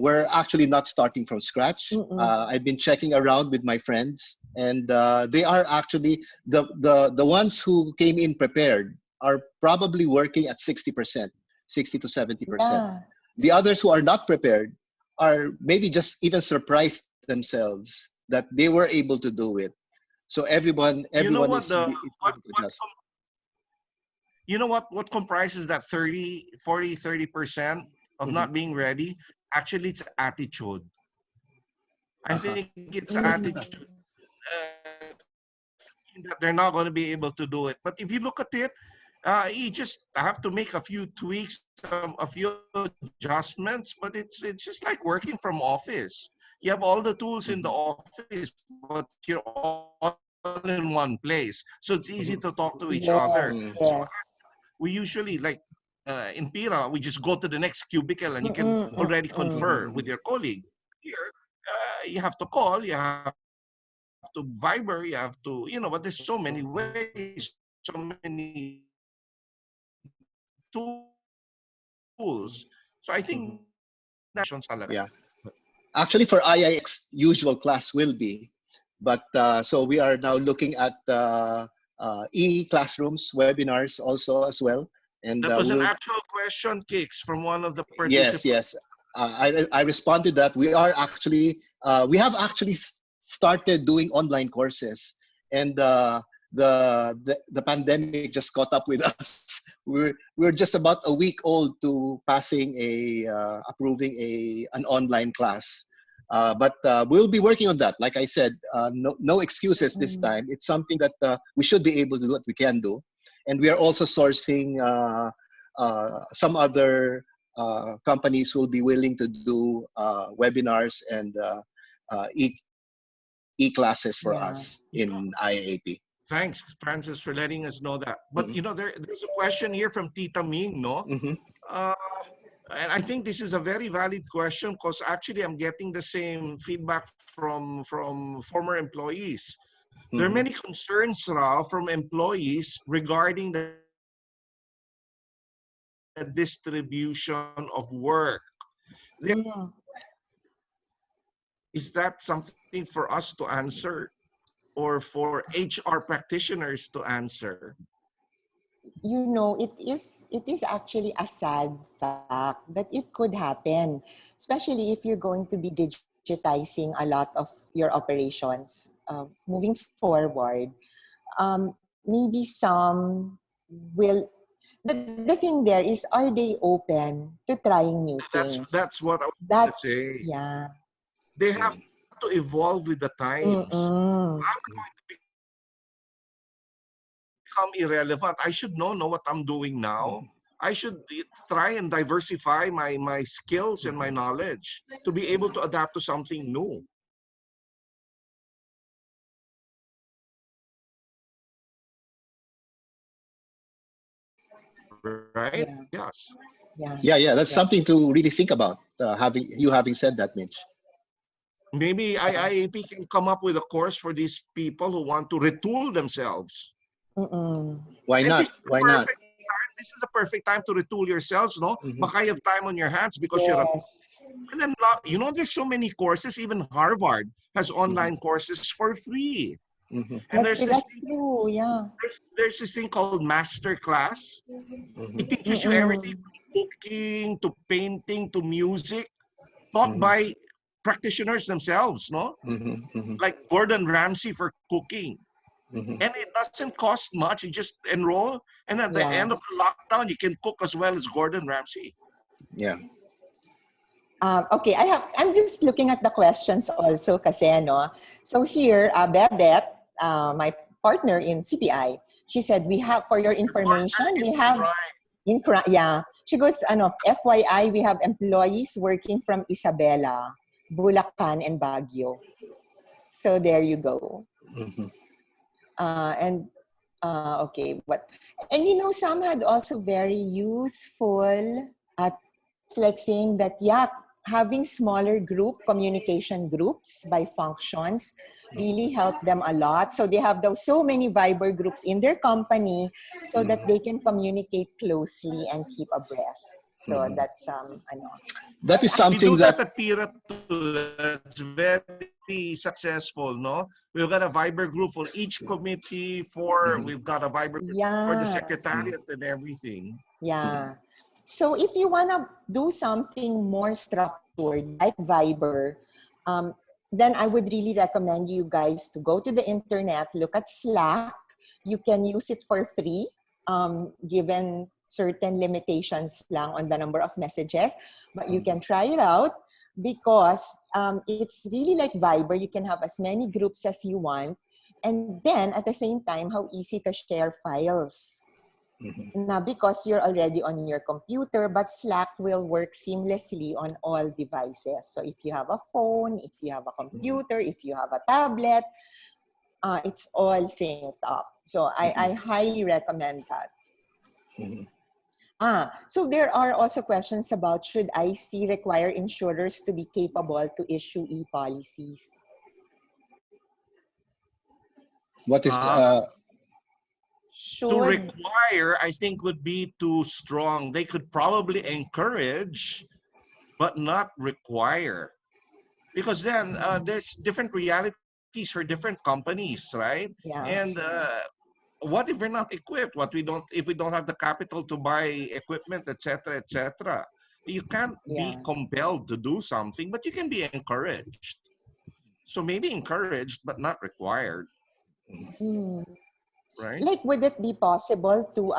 We're actually not starting from scratch. Mm-mm. I've been checking around with my friends, and they are actually the ones who came in prepared are probably working at 60%, 60 to 70%. Yeah, The others who are not prepared are maybe just even surprised themselves that they were able to do it. So You know everyone what is the able to what adjust. you know what comprises that 30, 40, 30% of Hmm. not being ready? Actually, it's attitude. I Uh-huh. think it's mm, attitude that they're not going to be able to do it. But if you look at it, you just have to make a few tweaks, a few adjustments. But it's just like working from office. You have all the tools in the Hmm. office, but you're all in one place, so it's easy to talk to each other. So yes, yes. we usually like in PIRA, we just go to the next cubicle and you can Mm-mm, already mm-mm. confer with your colleague. Here, you have to call, you have to Viber, you have to, but there's so many ways, so many tools. So I think Hmm. that's one of the Hmm. talaga. Yeah. Actually, for IIX, usual class will be, but so we are now looking at e-classrooms, webinars also as well. And That was an we'll actual question, Kicks, from one of the yes, participants. yes. I responded that we have actually started doing online courses, and the pandemic just caught up with us. We're just about a week old to passing approving an online class. But we'll be working on that. Like I said, no excuses this Mm. time. It's something that we should be able to do. What we can do, and we are also sourcing some other companies will be willing to do webinars and e-classes for Yeah. us in IAP. Thanks, Francis, for letting us know that. But Mhm. you know, there's a question here from Tita Ming, no? Mhm. Uh, and I think this is a very valid question because actually I'm getting the same feedback from former employees. There are Mhm. many concerns, Rao, from employees regarding the distribution of work. Mm. Is that something for us to answer or for HR practitioners to answer? You know, it is actually a sad fact that it could happen, especially if you're going to be digitizing a lot of your operations moving forward. Maybe some will. The thing there is, are they open to trying new things? That's what I was going to That's say. yeah. They have Mhm. to evolve with the times. Mm-mm. I'm going to become irrelevant. I should know what I'm doing now. Mhm. I should try and diversify my skills and my Mhm. knowledge to be able to adapt to something new. Right? Yeah, Yes. yeah, Yeah, that's yeah, something to really think about. Having said that, Mitch. Maybe yeah. IIAP can come up with a course for these people who want to retool themselves. Mm-mm. Why And this not? is the Why not? perfect time. This is the perfect time to retool yourselves, no? Mhm. Baka you have time on your hands because you're a Yes. and then you know there's so many courses. Even Harvard has Mhm. online courses for free. Mhm. And That's true. Yeah. there's this thing called master class. Mhm. It teaches you everything Mm-mm. from cooking to painting to music, taught Mhm. by practitioners themselves, no? Mhm. Mhm. Like Gordon Ramsay for cooking. Mhm. And it doesn't cost much. You just enroll, and at the Yeah. end of the lockdown, you can cook as well as Gordon Ramsay. Yeah. Okay, I'm just looking at the questions also kasi, no? So here, Bebet, my partner in CPI, she said, we have, for your Your partner information, in we have, crime. yeah. She goes, FYI, we have employees working from Isabela, Bulacan, and Baguio. So there you go. Mhm. And okay, what? And you know, some had also very useful tips, like saying that yeah, having smaller communication groups by functions really help them a lot. So they have those so many Viber groups in their company so that they can communicate closely and keep abreast. So Mhm. that's That is We do something that that. at PIRA too. That's very successful, no? We've got a Viber group for each committee, Mhm. we've got a Viber group for the yeah. Mhm. secretariat and everything. Yeah. So if you want to do something more structured like Viber, um, then I would really recommend you guys to go to the internet, look at Slack. You can use it for free, given certain limitations lang on the number of messages, but you can try it out because it's really like Viber. You can have as many groups as you want. And then at the same time, how easy to share files Mhm. na because you're already on your computer, but Slack will work seamlessly on all devices. So if you have a phone, if you have a Mhm. computer, if you have a tablet, it's all synced up. So I Mhm. highly recommend that. Mhm. So there are also questions about should IC require insurers to be capable to issue e-policies? What is Uh, to Should, require, I think, would be too strong. They could probably encourage, but not require. Because then there's different realities for different companies, right? yeah. And what if we're not equipped? If we don't have the capital to buy equipment, etc., etc.? You can't be Yeah. compelled to do something, but you can be encouraged. So maybe encouraged, but not required, Mm. right? Like, would it be possible to,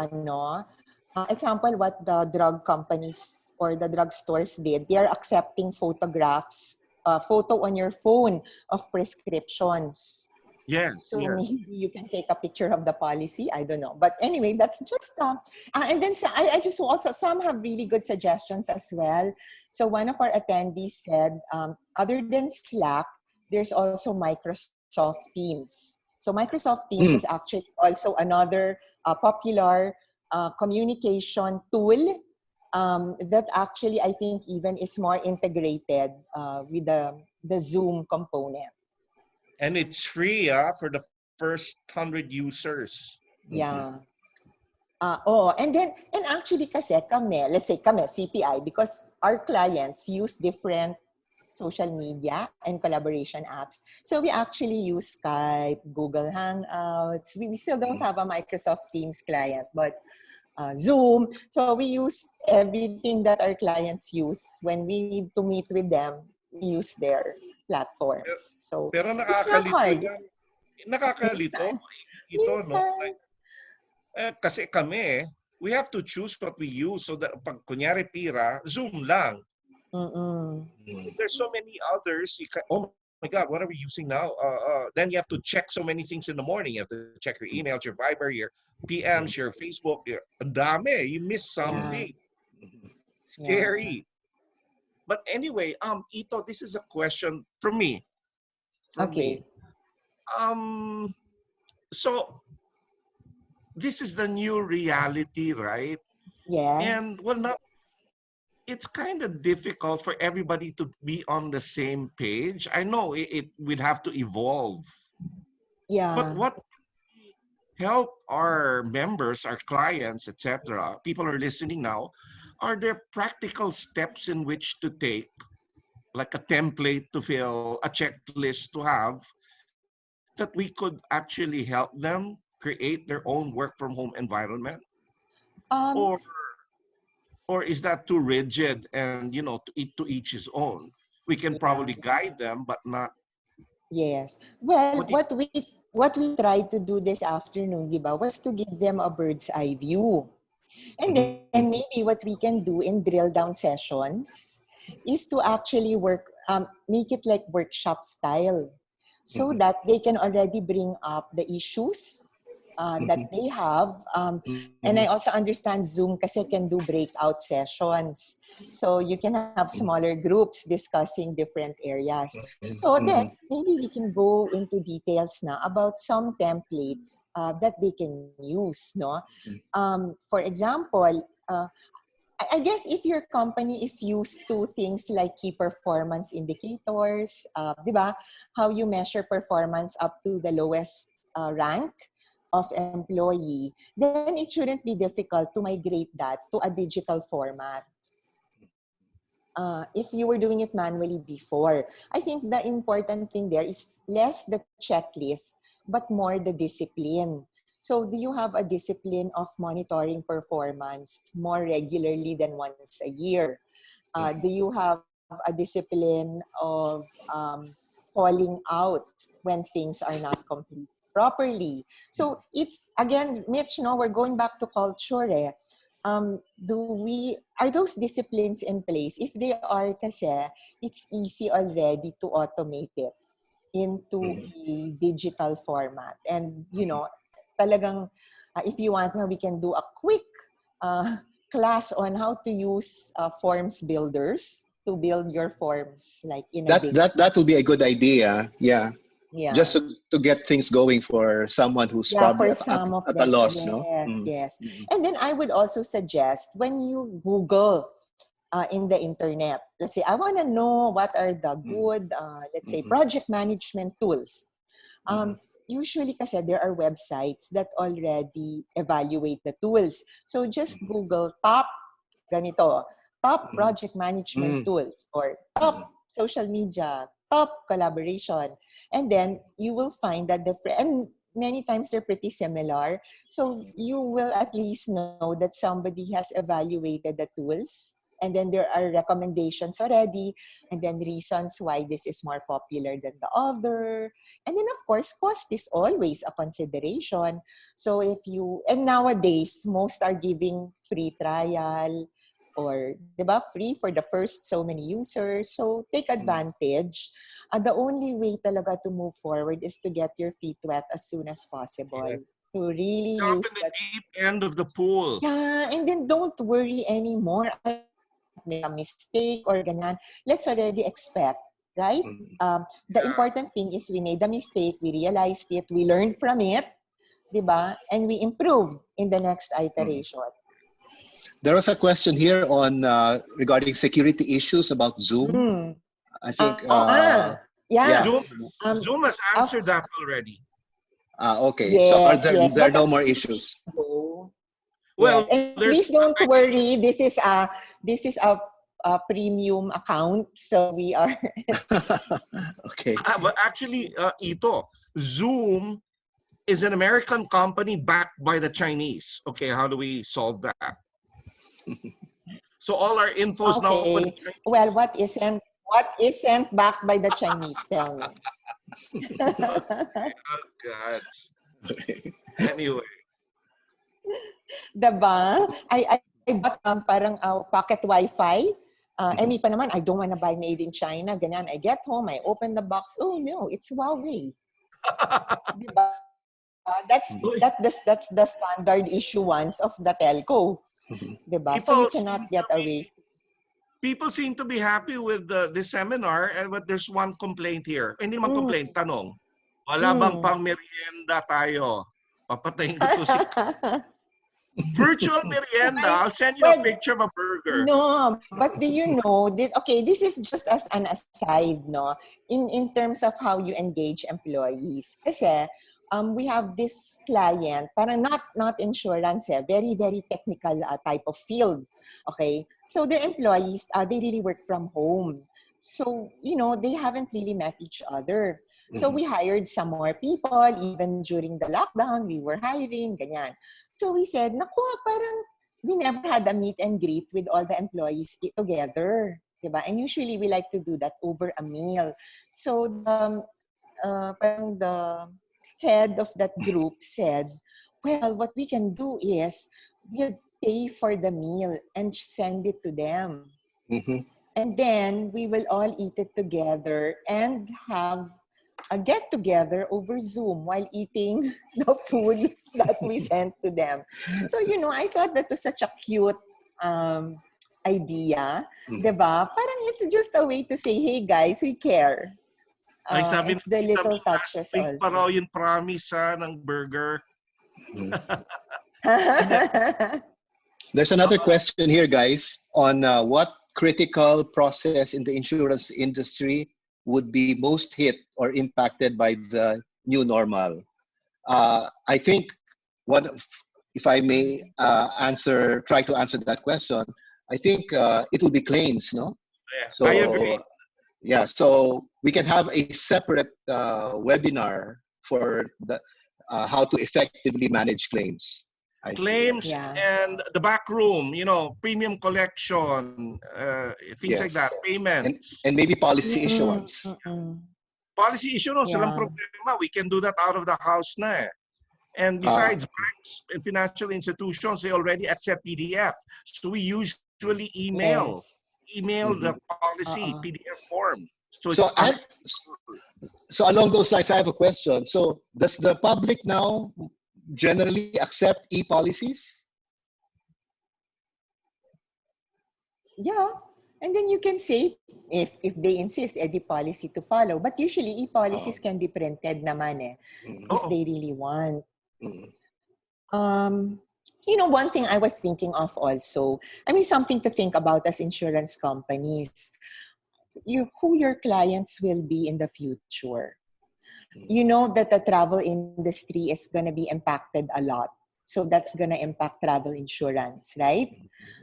example, what the drug companies or the drug stores did? They are accepting photographs, photo on your phone of prescriptions. Yes, So yes. maybe you can take a picture of the policy. I don't know. But anyway, that's just, and then I just also, some have really good suggestions as well. So one of our attendees said, other than Slack, there's also Microsoft Teams. So Microsoft Teams is Mm. actually also another popular communication tool that actually I think even is more integrated with the Zoom component. And it's free for the first 100 users. Mhm. Yeah. And actually kasi kami, let's say kami, CPI, because our clients use different social media and collaboration apps. So we actually use Skype, Google Hangouts. We still don't have a Microsoft Teams client, but Zoom. So we use everything that our clients use when we need to meet with them. We use their Pero, platforms. So pero it's not nakakalito hard. yan. Nakakalito. Minsan, Ito, no? minsan. Kasi kami, we have to choose what we use. So that pag kunyari PIRA, Zoom lang. Mm-mm. There's so many others. Oh my God, what are we using now? Then you have to check so many things in the morning. You have to check your emails, your Viber, your PMs, your Facebook. Ang dami. You miss Yeah, something. yeah. Scary. But anyway, Ito, this is a question from me. From me. Okay. Um, so this is the new reality, right? And Yes. well, now it's kind of difficult for everybody to be on the same page. I know it will have to evolve, but Yeah. what help our members, our clients, etc., people are listening now, are there practical steps in which to take, like a template to fill, a checklist to have, that we could actually help them create their own work from home environment? Um, Or is that too rigid and to each his own? We can yeah. probably guide them, but not. Yes. Well, What do you, what we tried to do this afternoon, di ba, was to give them a bird's eye view. And Mhm. then maybe what we can do in drill down sessions is to actually make it like workshop style so Mhm. that they can already bring up the issues that Mhm. they have. Mhm. And I also understand Zoom kasi can do breakout sessions. So you can have smaller groups discussing different areas. So then Mhm. maybe we can go into details now about some templates that they can use. No, for example, I guess if your company is used to things like key performance indicators, di ba? How you measure performance up to the lowest rank of employee, then it shouldn't be difficult to migrate that to a digital format. If you were doing it manually before. I think the important thing there is less the checklist, but more the discipline. So, do you have a discipline of monitoring performance more regularly than once a year? Do you have a discipline of calling out when things are not complete properly? So, it's again, Mitch, no, we're going back to culture. Are those disciplines in place? If they are kasi, it's easy already to automate it into Mhm. a digital format. And, talagang, if you want, we can do a quick uh, class on how to use forms builders to build your forms like in a big, That will be a good idea. Yeah, yeah. just to get things going for someone who's Yeah, probably for some of at a them. loss. No. Yes, Mm. yes. Mhm. And then I would also suggest when you Google in the internet, let's say, I want to know what are the Mhm. good, let's say, Mhm. project management tools. Mhm. Usually kasi there are websites that already evaluate the tools. So just Google top ganito, top Mhm. project management Mhm. tools or Mhm. top social media, top collaboration. And then you will find that many times they're pretty similar. So you will at least know that somebody has evaluated the tools, and then there are recommendations already, and then reasons why this is more popular than the other. And then of course, cost is always a consideration. So if you, and nowadays, most are giving free trial, or diba, free for the first so many users. So take advantage. The only way talaga to move forward is to get your feet wet as soon as possible. Yeah. To really Jump use in the that. deep end of the pool. Yeah, and then don't worry anymore. I make a mistake or ganyan. Let's already expect, right? The Yeah. important thing is we made a mistake, we realized it, we learned from it, diba? And we improved in the next iteration. There was a question here on regarding security issues about Zoom. Mm. I think, Yeah. yeah. Zoom, Um, Zoom has of answered that already. Okay. So are Yes, there yes. there are But a no more few issues? weeks ago, Well, yes. And there's please don't worry. This is a premium account, so we are. Okay. but actually, Ito, Zoom is an American company backed by the Chinese. Okay, how do we solve that? So all our info is now open. Okay. Well, what isn't backed by the Chinese? Tell me. Oh God. Anyway, Diba? I bought parang pocket Wi-Fi. Emi pa naman, I don't want to buy made in China. Ganyan. I get home, I open the box. Oh no, it's Huawei. Diba? Uy, That's the standard issuance of the telco. Diba? So you people seem cannot to get away. people seem to be happy with this seminar, but there's one complaint here. Hindi naman Mm, complaint, tanong. Wala bang mm. pang merienda tayo? Papatayin ko to si virtual merienda. well, I'll send you a well, picture of a burger. no, but do you know this? Okay, this is just as an aside, no. In terms of how you engage employees, kasi we have this client, parang not insurance, very very technical type of field. Okay, so their employees, they really work from home. So they haven't really met each other. So we hired some more people. Even during the lockdown, we were hiring, ganyan. So we said, naku, parang we never had a meet and greet with all the employees together. Diba? And usually we like to do that over a meal. So parang the head of that group said, well, what we can do is we'll pay for the meal and send it to them. Mhm. And then we will all eat it together and have a get together over Zoom while eating the food that we sent to them. So, I thought that was such a cute idea. Diba? Parang it's just a way to say, hey guys, we care. Ay, sabi It's ng the tita little Mi, last touches week pa raw also. yung promise ng burger. There's another question here, guys, on what critical process in the insurance industry would be most hit or impacted by the new normal. I think one, if I may try to answer that question, I think it will be claims, no? Yeah, I agree. So yeah, so we can have a separate webinar for the how to effectively manage claims. I feel. Claims Yeah. and the back room, premium collection, things like that, Yes, and payments. and maybe policy Mm-mm, issuance. mm-mm. Policy issue, no, silang Yeah. problema. We can do that out of the house na eh. And Uh, besides, banks and financial institutions, they already accept PDF. So we usually email Yes. the mhm. policy Uh-uh. PDF form. So it's So so along those lines, I have a question. So does the public now generally accept e-policies? Yeah. And then you can say, if they insist, the policy to follow. But usually, Oh, e-policies can be printed naman mm, if oh, they really want. mm, Um, one thing I was thinking of also, I mean, something to think about as insurance companies, who your clients will be in the future. mm, You know that the travel industry is going to be impacted a lot. So that's going to impact travel insurance, right?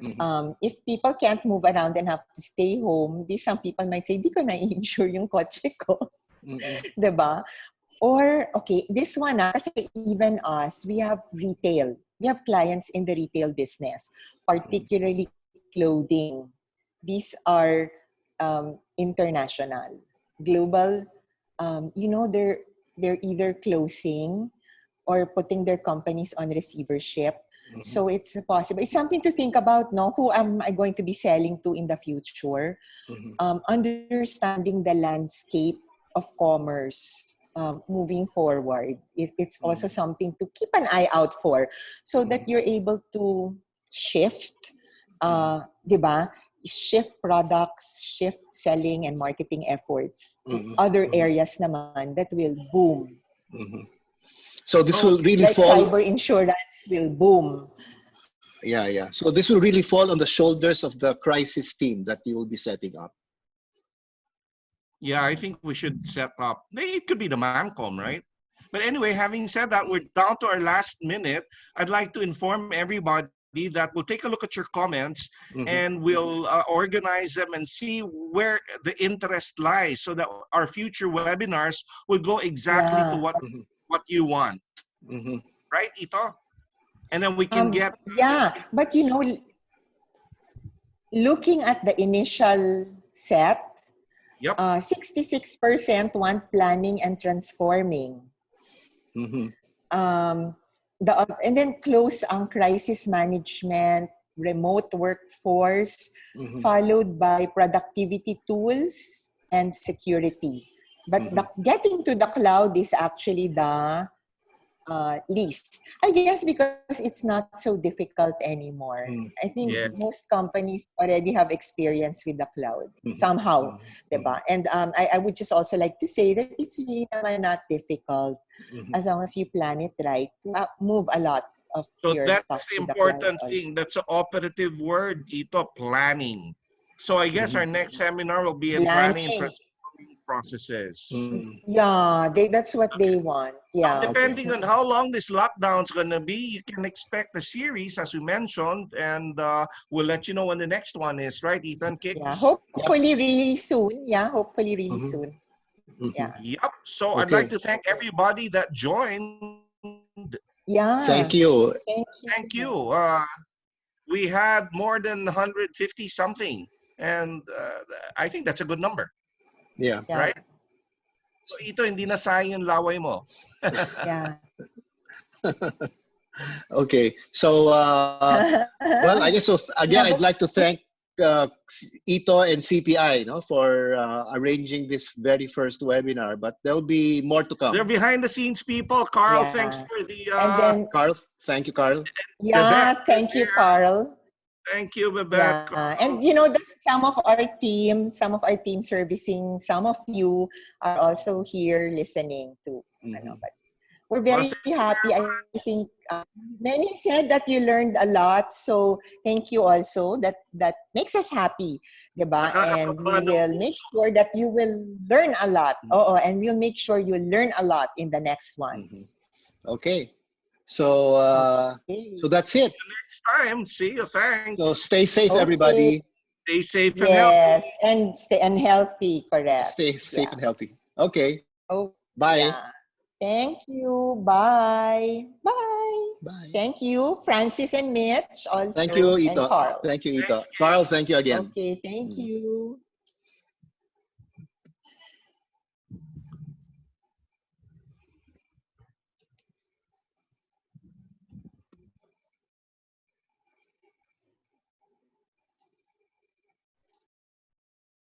mhm, If people can't move around and have to stay home, some people might say, di ko na i-insure yung kotse ko. mm, Diba? Or, okay, this one, kasi even us, we have retail. We have clients in the retail business, particularly clothing. These are international, global. They're either closing or putting their companies on receivership. So it's possible. It's something to think about, no? Who am I going to be selling to in the future? Understanding the landscape of commerce moving forward. It's also something to keep an eye out for so that you're able to shift, di ba? Shift products, shift selling and marketing efforts to other areas naman that will boom. So this will really Like fall. cyber insurance will boom. Yeah. So this will really fall on the shoulders of the crisis team that you will be setting up. Yeah, I think we should set up. It could be the Mancom, right? But anyway, having said that, we're down to our last minute. I'd like to inform everybody that we'll take a look at your comments and we'll organize them and see where the interest lies so that our future webinars will go exactly to what you want. Right, Ito? And then we can get... Yeah, but looking at the initial set, 66% want planning and transforming. And then close ang crisis management, remote workforce, followed by productivity tools and security. But getting to the cloud is actually the least. I guess because it's not so difficult anymore. I think most companies already have experience with the cloud somehow, diba? And I would just also like to say that it's really not difficult as long as you plan it right to move a lot of your that's stuff the to the cloud important thing. That's an operative word, Ito, planning. So I guess our next seminar will be in planning and transforming processes. Yeah, that's what they want. Yeah. Depending on how long this lockdown is going to be, you can expect the series, as we mentioned, and we'll let you know when the next one is, right, Ethan Kicks? Yeah, hopefully really soon. Yeah, hopefully really soon. Yeah. Yep. So I'd like to thank everybody that joined. Yeah. Thank you. Thank you. We had more than 150 something, and I think that's a good number. Yeah. Right? So ito, hindi na sayang yung laway mo. Yeah. Okay. So, well, I guess so. Again, I'd like to thank Ito and CPI, for arranging this very first webinar. But there'll be more to come. They're behind the scenes people. Carl, thanks for the. And then, Carl, thank you, Carl. Yeah, thank you, Carl. Thank you, Babette. Yeah. And some of our team servicing, some of you are also here listening to. But we're very happy. I think many said that you learned a lot. So thank you also. That makes us happy, diba? And we will make sure that you will learn a lot. And we'll make sure you learn a lot in the next ones. Okay. So so that's it. Next time. See you. Thanks. So stay safe, everybody. Stay safe and healthy. And stay healthy. Correct. Stay safe and healthy. Okay. Oh, bye. Yeah. Thank you. Bye. Bye. Bye. Thank you, Francis and Mitch. Also. Thank you, Ito. And Carl. Thank you, Ito. Carl, thank you again. Okay. Thank you.